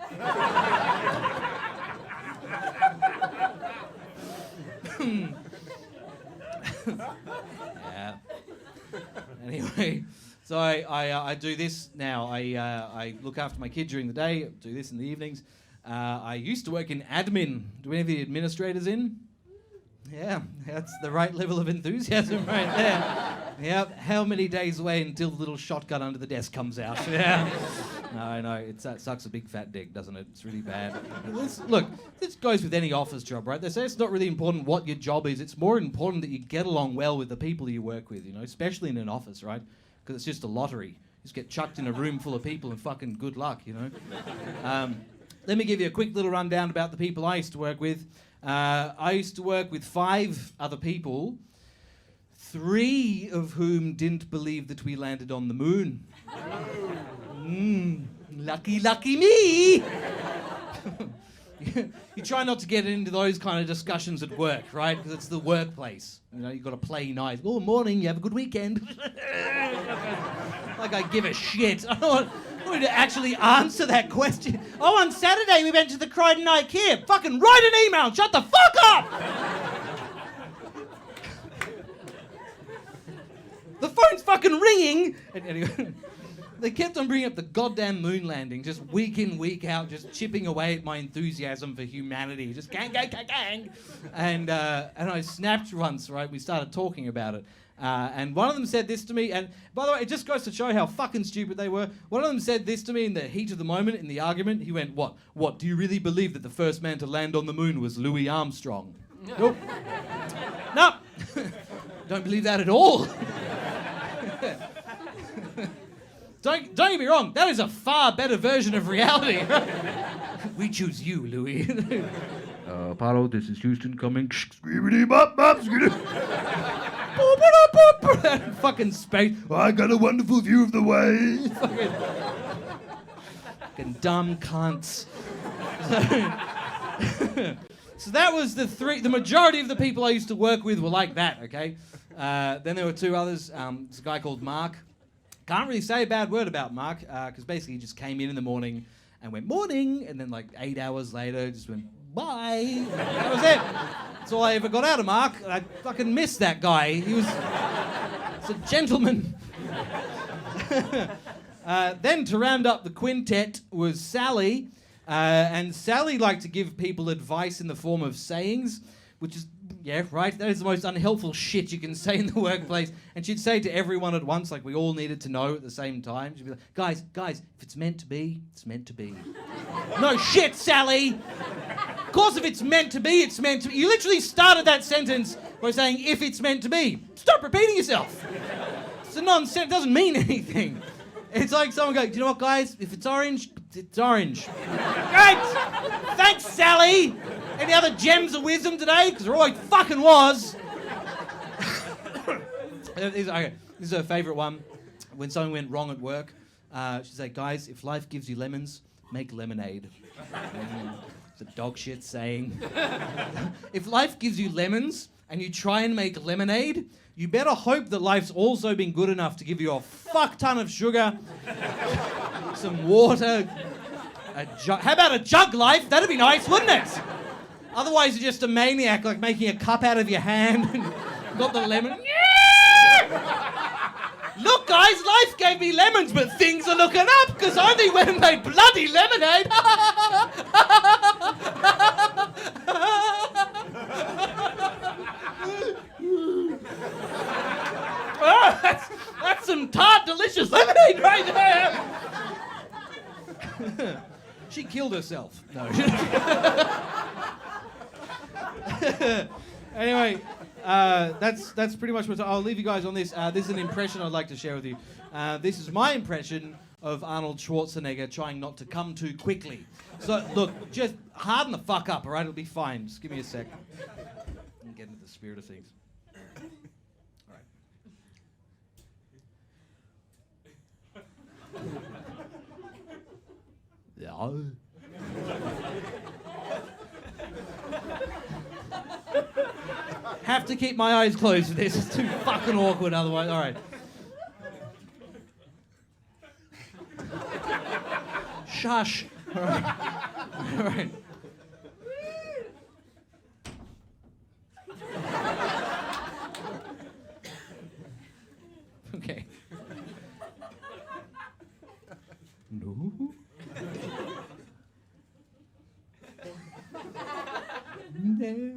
Yeah. Anyway, so I do this now. I look after my kid during the day. Do this in the evenings. I used to work in admin. Do any of the administrators in? Yeah, that's the right level of enthusiasm right there. Yep, how many days away until the little shotgun under the desk comes out? Yeah. No, it sucks a big fat dick, doesn't it? It's really bad. Look, this goes with any office job, right? They say it's not really important what your job is. It's more important that you get along well with the people you work with, you know, especially in an office, right? Because it's just a lottery. You just get chucked in a room full of people and fucking good luck, you know? Let me give you a quick little rundown about the people I used to work with. I used to work with 5 other people, 3 of whom didn't believe that we landed on the moon. Lucky me! You try not to get into those kind of discussions at work, right? Because it's the workplace. You know, you've got to play nice. Oh, morning, you have a good weekend. Like I give a shit. I don't want to actually answer that question. Oh, on Saturday we went to the Croydon IKEA. Fucking write an email. Shut the fuck up! The phone's fucking ringing. And anyway, they kept on bringing up the goddamn moon landing, just week in, week out, just chipping away at my enthusiasm for humanity. Just gang. And I snapped once, right? We started talking about it. And one of them said this to me, and by the way, it just goes to show how fucking stupid they were. One of them said this to me in the heat of the moment, in the argument. He went, What, do you really believe that the first man to land on the moon was Louis Armstrong? Nope. No. Don't believe that at all. Don't get me wrong, that is a far better version of reality. We choose you, Louis. Apollo, this is Houston coming. Fucking space. I got a wonderful view of the way. Fucking dumb cunts. So that was the majority of the people I used to work with were like that, okay? Then there were two others. There's a guy called Mark. Can't really say a bad word about Mark, because basically he just came in the morning and went, morning, and then like 8 hours later just went, bye. That was it. That's all I ever got out of Mark. I fucking missed that guy. He's a gentleman. Then to round up the quintet was Sally. And Sally liked to give people advice in the form of sayings, which is, yeah, right, that is the most unhelpful shit you can say in the workplace. And she'd say to everyone at once, like we all needed to know at the same time. She'd be like, guys, if it's meant to be, it's meant to be. No shit, Sally! Of course, if it's meant to be, it's meant to be. You literally started that sentence by saying, if it's meant to be. Stop repeating yourself. It's a nonsense, it doesn't mean anything. It's like someone going, do you know what, guys? If it's orange, it's orange. Great! Thanks, Sally! Any other gems of wisdom today? Because there always fucking was. Okay, this is her favourite one. When something went wrong at work, she'd say, guys, if life gives you lemons, make lemonade. It's a dog shit saying. If life gives you lemons and you try and make lemonade, you better hope that life's also been good enough to give you a fuck ton of sugar, some water, a jug. How about a jug, life? That'd be nice, wouldn't it? Otherwise, you're just a maniac, like making a cup out of your hand and got the lemon. Look, guys, life gave me lemons, but things are looking up because I only went and made bloody lemonade. Oh, that's some tart, delicious lemonade right there. She killed herself. No. Anyway, that's pretty much what I'll leave you guys on this. This is an impression I'd like to share with you. This is my impression of Arnold Schwarzenegger trying not to come too quickly. So look, just harden the fuck up, all right? It'll be fine. Just give me a sec. And get into the spirit of things. All right. Yeah. Have to keep my eyes closed for this. It's too fucking awkward otherwise. All right. Shush. All right. All right. Okay. No. No.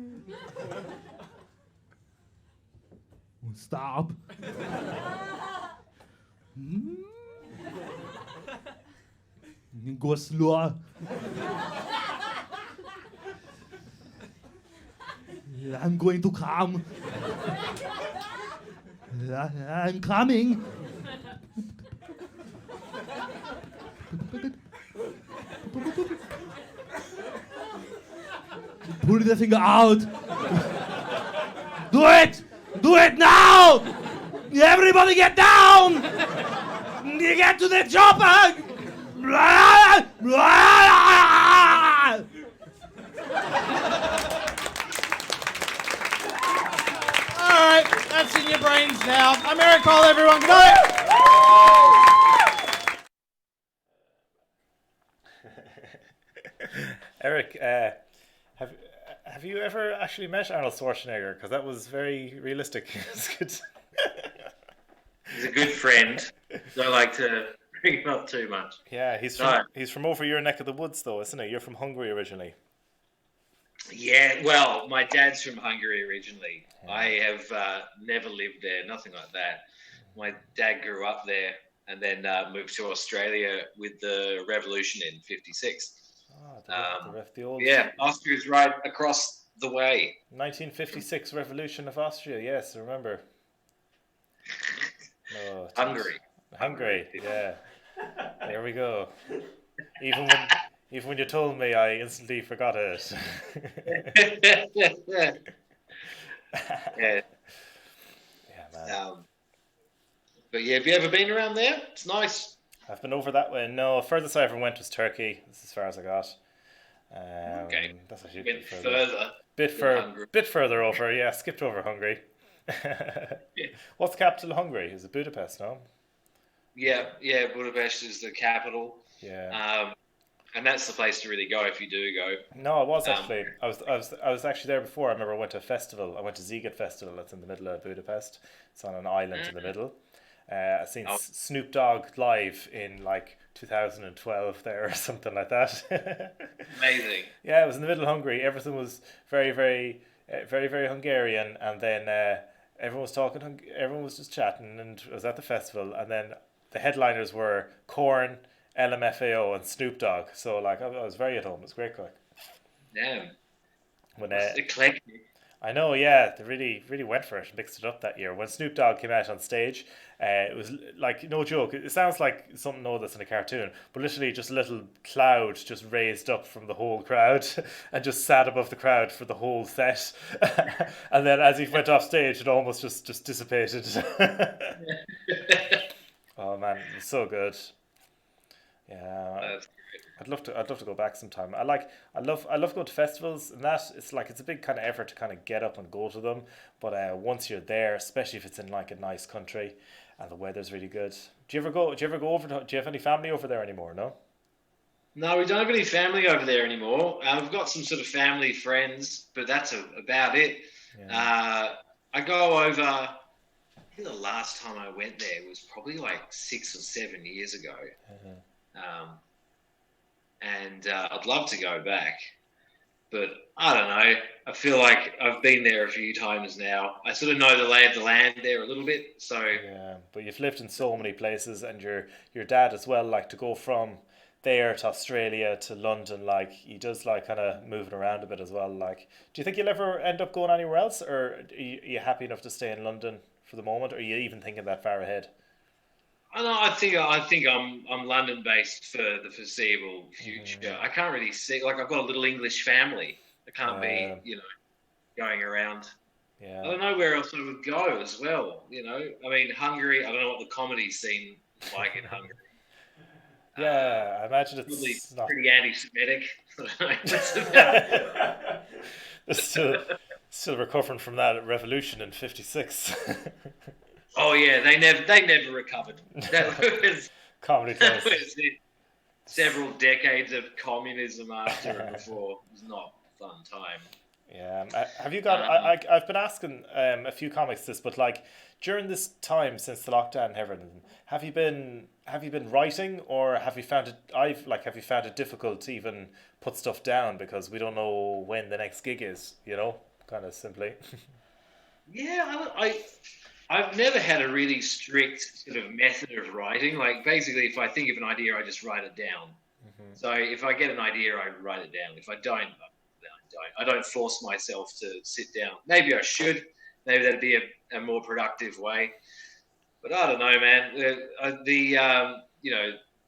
Stop. Go slow. I'm going to come. I'm coming. Pull the thing out. Do it! Do it now! Everybody get down! You get to the chopper! Alright, that's in your brains now. I'm Erik Pohl, everyone. Good night! Eric, have you ever actually met Arnold Schwarzenegger? Because that was very realistic. He's a good friend. Don't like to bring him up too much. Yeah, he's from over your neck of the woods, though, isn't he? You're from Hungary originally. Yeah, well, my dad's from Hungary originally. Yeah. I have never lived there, nothing like that. My dad grew up there and then moved to Australia with the revolution in '56. The old... Yeah, Austria's right across the way. 1956 revolution of Austria, yes, I remember. Oh, Hungary, yeah. There we go. Even when you told me, I instantly forgot it. Yeah. Yeah, man. But yeah, have you ever been around there? It's nice. I've been over that way. No, furthest I ever went was Turkey. That's as far as I got. Okay. That's actually a Went bit further. further. Hungary. Bit further over. Yeah, skipped over Hungary. Yeah. What's the capital of Hungary? Is it Budapest? No. Yeah. Budapest is the capital, Yeah. and that's the place to really go if you do go. No, I was Um, actually. I was actually there before. I remember I went to a festival. I went to Ziget Festival. That's in the middle of Budapest. It's on an island in the middle. I seen oh, Snoop Dogg live in like 2012 there or something like that. amazing. Yeah, it was in the middle of Hungary. Everything was very, very, very, very Hungarian, and then everyone was talking. Everyone was just chatting, and it was at the festival. And then the headliners were Korn, LMFAO, and Snoop Dogg. So like, I was very at home. It was great, quick. Damn. When It's eclectic. I know, yeah, they really, really went for it, mixed it up that year. When Snoop Dogg came out on stage, it was like no joke. It sounds like something that's in a cartoon, but literally just a little cloud just raised up from the whole crowd and just sat above the crowd for the whole set. And then as he went off stage, it almost just dissipated. Oh man, it was so good. Yeah, That's I'd love to go back sometime. I love going to festivals, and that it's like it's a big kind of effort to kind of get up and go to them. But once you're there, especially if it's in like a nice country, and the weather's really good. Do you ever go? Do you ever go over? Do you have any family over there anymore? No. No, we don't have any family over there anymore. We've got some sort of family friends, but that's about it. Yeah. I go over. I think the last time I went there was probably like 6 or 7 years ago. Um, and I'd love to go back, but I don't know. I feel like I've been there a few times now. I sort of know the lay of the land there a little bit. So Yeah, but you've lived in so many places, and your dad as well. Like to go from there to Australia to London, like he does like kind of moving around a bit as well. Like, do you think you'll ever end up going anywhere else, or are you happy enough to stay in London for the moment, or are you even thinking that far ahead? I know. I think I'm London based for the foreseeable future. Mm-hmm. I can't really see like I've got a little English family. I can't Yeah, be going around. I yeah. don't know where else I would go as well. I mean Hungary. I don't know what the comedy scene is like in Hungary. Yeah, I imagine Probably it's not. pretty anti-Semitic. I don't know. That's about They're still recovering from that revolution in '56. Oh yeah, they never recovered. That was Comedy that clubs. was it. Several decades of communism after and before. It was not a fun time. Yeah. Have you got? Um, I've been asking a few comics this, but like during this time since the lockdown and everything, have you been writing, or have you found it? Have you found it difficult to even put stuff down because we don't know when the next gig is? Kind of simply. yeah, I've never had a really strict sort of method of writing. Like basically, if I think of an idea, I just write it down. So if I get an idea, I write it down. If I don't, then I don't. I don't force myself to sit down. Maybe I should. Maybe that'd be a more productive way. But I don't know, man.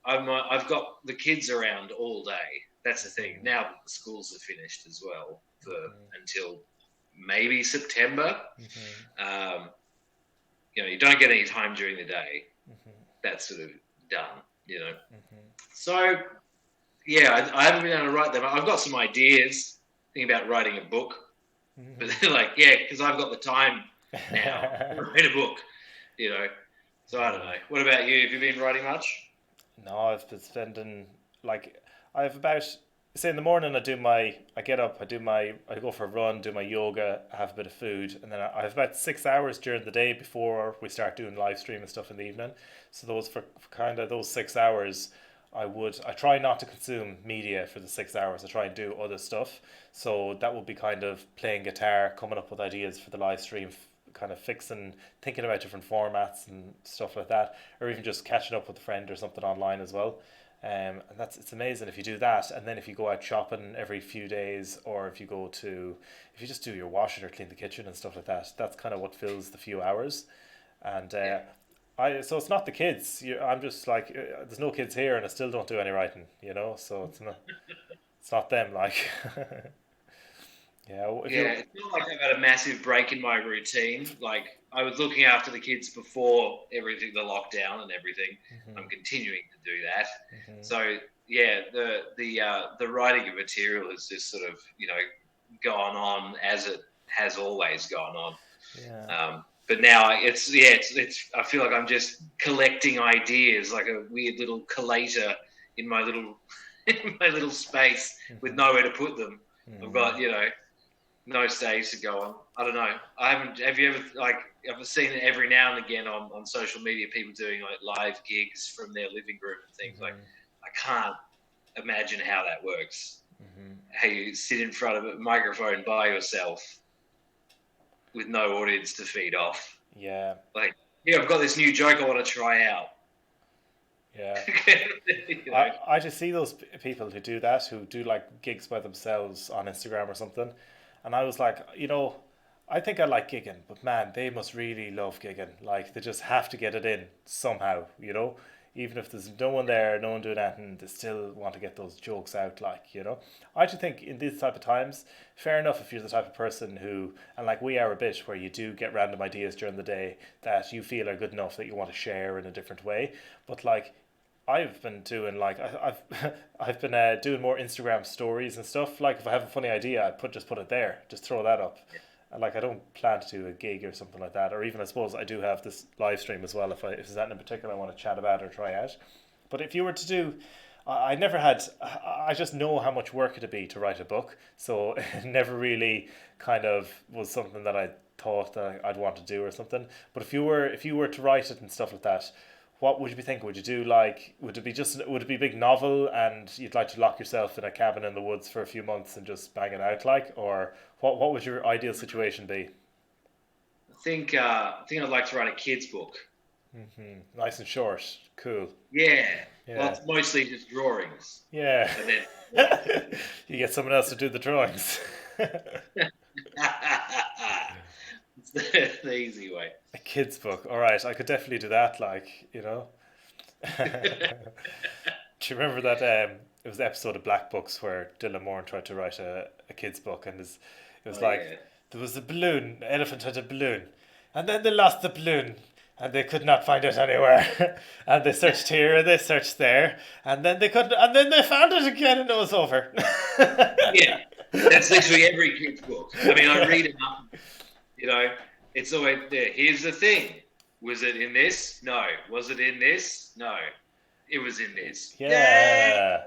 I've got the kids around all day. That's the thing. Now that the schools are finished as well until maybe September. Um, you don't get any time during the day. That's sort of done. So yeah, I haven't been able to write them. I've got some ideas. Thinking about writing a book, but they're like, yeah, because I've got the time now to write a book. So I don't know. What about you? Have you been writing much? No, I've been spending like I have about say in the morning I get up, I go for a run, do my yoga, have a bit of food, and then I have about 6 hours during the day before we start doing live stream and stuff in the evening. So those for kind of those 6 hours I try not to consume media for the 6 hours. I try and do other stuff. So that would be kind of playing guitar, coming up with ideas for the live stream, kind of thinking about different formats and stuff like that, or even just catching up with a friend or something online as well. And it's amazing if you do that, and then if you go out shopping every few days, or if you just do your washing or clean the kitchen and stuff like that. That's kind of what fills the few hours. And so it's not the kids. I'm just like there's no kids here, and I still don't do any writing. So it's not them. Like yeah. It's not like I've had a massive break in my routine. Like I was looking after the kids before everything, the lockdown and everything. I'm continuing to do that. So the writing of material has just sort of gone on as it has always gone on. Yeah. But now it's I feel like I'm just collecting ideas like a weird little collator in my little in my little space with nowhere to put them. I've got no stage to go on. I don't know. I haven't. Have you ever I've seen it every now and again on social media, people doing like live gigs from their living room and things. Like I can't imagine how that works. How you sit in front of a microphone by yourself with no audience to feed off. Yeah. Like, I've got this new joke I want to try out. Yeah. You know? I just see those people who do that, who do like gigs by themselves on Instagram or something. And I was like, I think I like gigging, but man, they must really love gigging. Like, they just have to get it in somehow, Even if there's no one there, no one doing anything, they still want to get those jokes out, I just think in these type of times, fair enough if you're the type of person who, and like we are a bit, where you do get random ideas during the day that you feel are good enough that you want to share in a different way. But like, I've been doing I've been doing more Instagram stories and stuff. Like if I have a funny idea, I just put it there, just throw that up. And like I don't plan to do a gig or something like that, or even I suppose I do have this live stream as well if there's that in particular I want to chat about or try out. But if you were to do, I never had. I just know how much work it'd be to write a book, so it never really kind of was something that I thought that I'd want to do or something. But if you were to write it and stuff like that, what would you be thinking? Would you do would it be a big novel and you'd like to lock yourself in a cabin in the woods for a few months and just bang it out or what would your ideal situation be? I think I'd like to write a kid's book. Nice and short. Cool. Yeah. Well, it's mostly just drawings. Yeah. And then you get someone else to do the drawings. It's the easy way. A kid's book. All right, I could definitely do that. Do you remember that? It was the episode of Black Books where Dylan Moran tried to write a kid's book, and it was there was a balloon. The elephant had a balloon, and then they lost the balloon, and they could not find it anywhere. And they searched here and they searched there, and then they couldn't, and then they found it again, and it was over. Yeah, that's literally every kid's book. I mean, I read enough. It's always there. Here's the thing. Was it in this? No. Was it in this? No. It was in this. Yeah.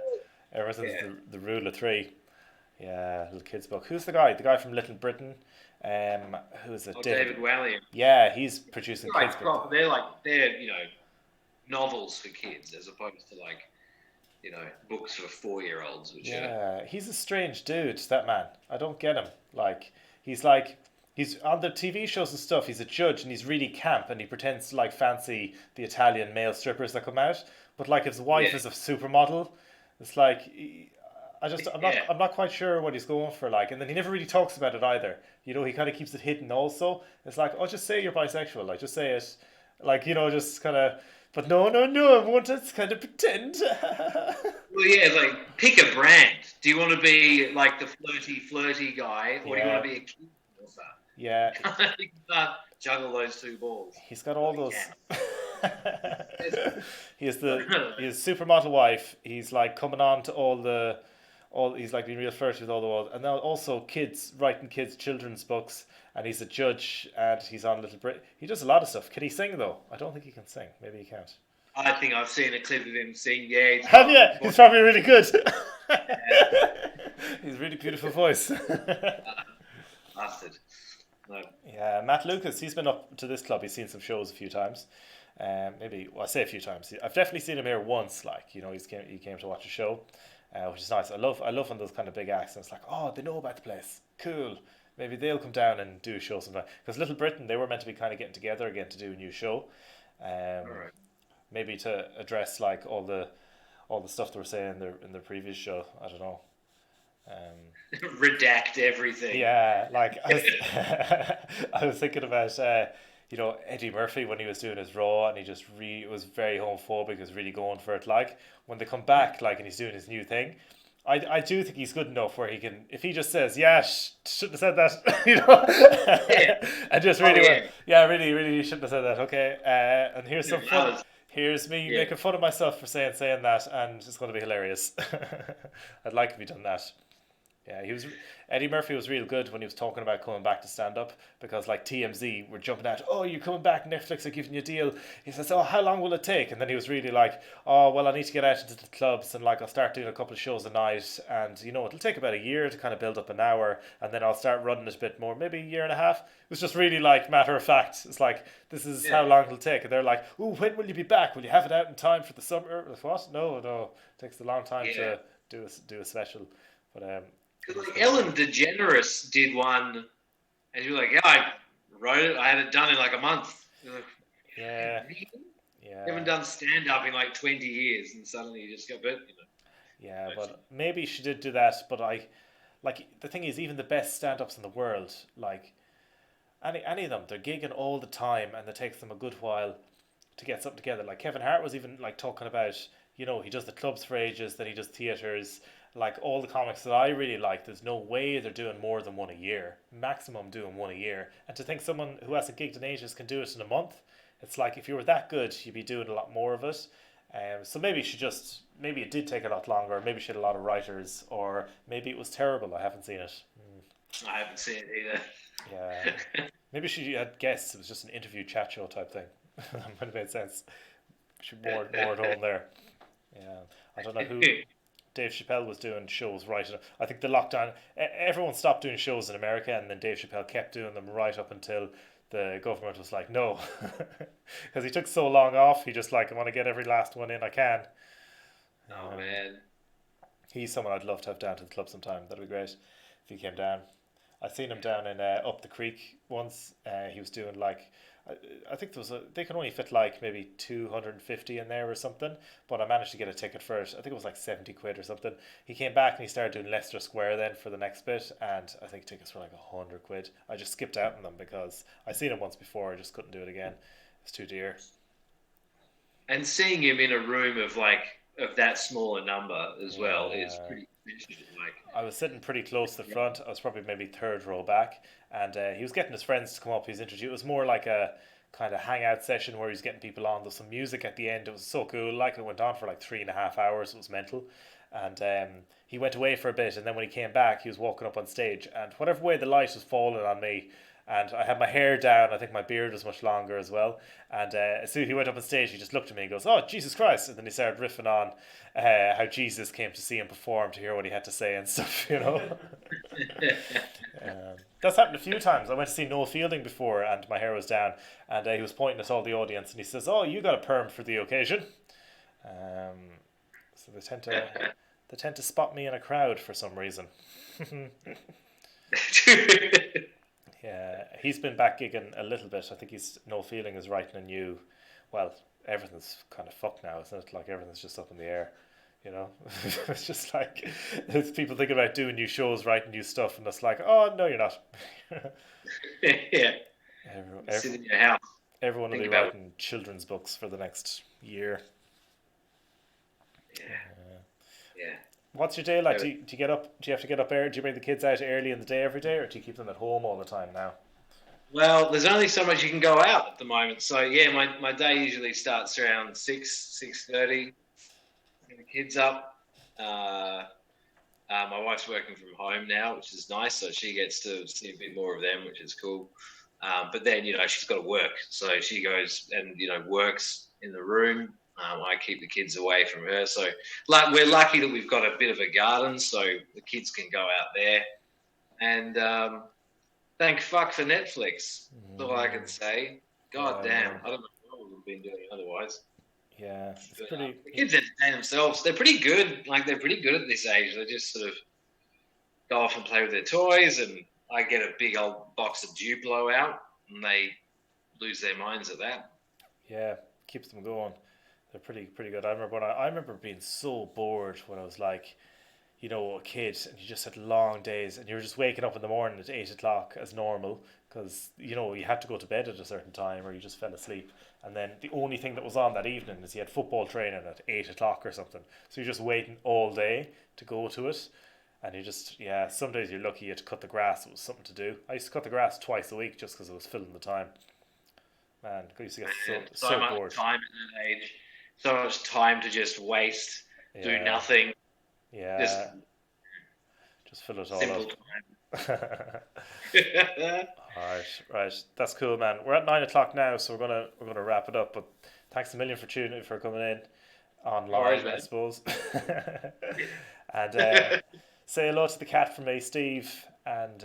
Ever since the Rule of Three. Yeah, little kid's book. Who's the guy? The guy from Little Britain. Who is it? David Walliam. Yeah, he's producing kids' books. They're novels for kids as opposed to books for 4-year-olds. He's a strange dude, that man. I don't get him. He's on the TV shows and stuff. He's a judge and he's really camp and he pretends to fancy the Italian male strippers that come out. But his wife is a supermodel. It's I'm not quite sure what he's going for. And then he never really talks about it either. He kind of keeps it hidden. Also, it's just say you're bisexual. Just say it. Just kind of. But no, I want to kind of pretend. Well, yeah, pick a brand. Do you want to be the flirty guy, or do you want to be a kid author? Yeah. You can't juggle those two balls. He's got all those. He has supermodel wife. He's coming on to he's being real flirty with all the world, and now also writing kids children's books. And he's a judge, and he's on Little Britain. He does a lot of stuff. Can he sing though? I don't think he can sing. Maybe he can't. I think I've seen a clip of him sing. Yeah. Have you? He's probably really good. He's a really beautiful voice. Bastard. No. Yeah, Matt Lucas. He's been up to this club. He's seen some shows a few times. I say a few times. I've definitely seen him here once. He came to watch a show, which is nice. I love when those kind of big acts. And it's they know about the place. Cool. Maybe they'll come down and do a show sometime. Because Little Britain, they were meant to be kind of getting together again to do a new show. Right. Maybe to address all the stuff they were saying in their previous show. I don't know. Redact everything. Yeah, I was thinking about Eddie Murphy when he was doing his Raw, and he just was very homophobic, was really going for it. When they come back, and he's doing his new thing. I do think he's good enough where he can, if he just says, shouldn't have said that, and just really, really, really shouldn't have said that. Okay, and here's Here's me Yeah. making fun of myself for saying that, and it's going to be hilarious. I'd like if he'd done that. Yeah, Eddie Murphy was real good when he was talking about coming back to stand up, because like TMZ were jumping out, oh, you're coming back, Netflix are giving you a deal. He says, oh, how long will it take? And then he was really like, oh, well, I need to get out into the clubs, and like I'll start doing a couple of shows a night, and it'll take about a year to kind of build up an hour, and then I'll start running it a bit more, maybe a year and a half. It was just really like matter of fact. It's like, this is how long it'll take. And they're like, oh, when will you be back? Will you have it out in time for the summer? What? No, it takes a long time to do a special. But like Ellen DeGeneres did one, and you were like, yeah, I wrote it. I had it done in like a month. Yeah. You haven't done stand-up in like 20 years, and suddenly you just go, but, Yeah, but maybe she did do that, but the thing is, even the best stand-ups in the world, like, any of them, they're gigging all the time, and it takes them a good while to get something together. Like, Kevin Hart was even, like, talking about, he does the clubs for ages, then he does theatres. Like, all the comics that I really like, there's no way they're doing more than one a year. Maximum doing one a year. And to think someone who hasn't gigged in ages can do it in a month, it's like, if you were that good, you'd be doing a lot more of it. So maybe maybe it did take a lot longer, maybe she had a lot of writers, or maybe it was terrible. I haven't seen it. I haven't seen it either. Yeah. Maybe she had guests, it was just an interview chat show type thing. That might have made sense. She more at home there. Yeah. I don't know who. Dave Chappelle was doing shows right. I think the lockdown, everyone stopped doing shows in America, and then Dave Chappelle kept doing them right up until the government was like, no. Because he took so long off, he just like, I want to get every last one in I can. Oh, man. He's someone I'd love to have down to the club sometime. That'd be great if he came down. I've seen him down in Up the Creek once. He was doing like, I think they can only fit like maybe 250 in there or something, but I managed to get a ticket for it. I think it was like 70 quid or something. He came back and he started doing Leicester Square then for the next bit, and I think tickets were like 100 quid. I just skipped out on them because I seen him once before. I just couldn't do it again. It's too dear. And seeing him in a room of that smaller number as well is pretty interesting. I was sitting pretty close to the front. I was probably maybe third row back, and he was getting his friends to come up. He was introduced. It was more like a kind of hangout session where he was getting people on. There was some music at the end. It was so cool. Like, it went on for like 3.5 hours. It was mental. And he went away for a bit, and then when he came back, he was walking up on stage, and whatever way the light was falling on me, and I had my hair down. I think my beard was much longer as well. And as soon as he went up on stage, he just looked at me and goes, "Oh, Jesus Christ!" And then he started riffing on how Jesus came to see him perform, to hear what he had to say and stuff. That's happened a few times. I went to see Noel Fielding before, and my hair was down, and he was pointing at all the audience, and he says, "Oh, you got a perm for the occasion." So they tend to spot me in a crowd for some reason. Yeah, he's been back gigging a little bit. I think Noel Fielding is writing a new. Well, everything's kind of fucked now, isn't it? Like, everything's just up in the air. It's just like, there's people thinking about doing new shows, writing new stuff, and it's like, oh no, you're not. Yeah. Sit in your house. Everyone will be writing children's books for the next year. Yeah. What's your day like? Do you get up? Do you have to get up early? Do you bring the kids out early in the day every day, or do you keep them at home all the time now? Well, there's only so much you can go out at the moment. So yeah, my day usually starts around 6:30. Get the kids up. My wife's working from home now, which is nice. So she gets to see a bit more of them, which is cool. But then she's got to work, so she goes and works in the room. I keep the kids away from her. So we're lucky that we've got a bit of a garden, so the kids can go out there. And thank fuck for Netflix. That's all I can say. God damn. I don't know what we've been doing otherwise. Yeah. It's the kids entertain themselves. They're pretty good. They're pretty good at this age. They just sort of go off and play with their toys, and I get a big old box of Duplo out, and they lose their minds at that. Yeah, keeps them going. They're pretty good. I remember being so bored when I was like, a kid, and you just had long days, and you were just waking up in the morning at 8 o'clock as normal, because you had to go to bed at a certain time, or you just fell asleep. And then the only thing that was on that evening is you had football training at 8 o'clock or something. So you're just waiting all day to go to it. And you just, some days you're lucky you had to cut the grass. It was something to do. I used to cut the grass twice a week just because it was filling the time. Man, I used to get so much bored. time at that age. so much time to just waste, do nothing, Yeah. Just fill it all simple up. time. Right. That's cool, man. We're at 9 o'clock now, so we're gonna wrap it up. But thanks a million for coming in online, Worries, I man. suppose. And say hello to the cat from me, Steve, and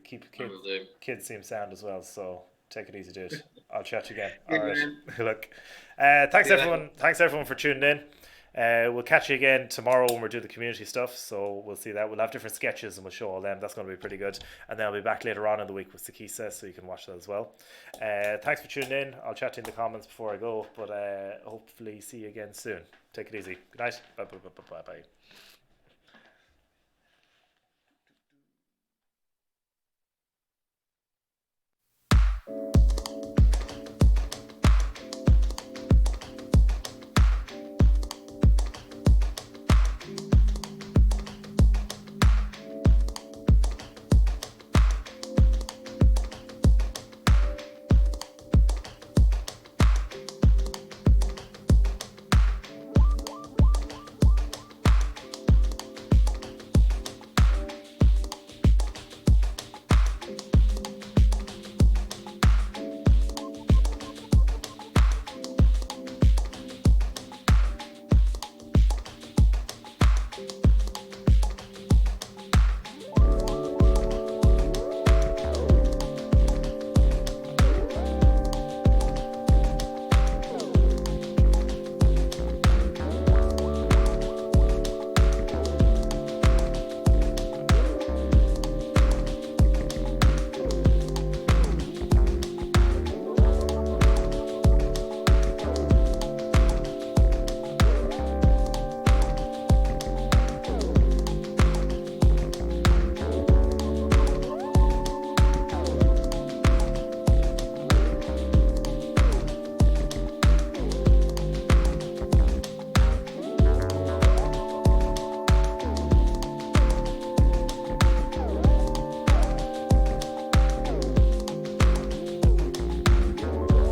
keep I will do. kids seem sound as well. So take it easy, dude. I'll chat to you again. Good, All right. man. Look, thanks See you everyone. Thanks everyone for tuning in. We'll catch you again tomorrow when we're doing the community stuff. So we'll see that. We'll have different sketches and we'll show all them. That's going to be pretty good. And then I'll be back later on in the week with Sakisa, so you can watch that as well. Thanks for tuning in. I'll chat to you in the comments before I go, but hopefully see you again soon. Take it easy. Good night. Bye.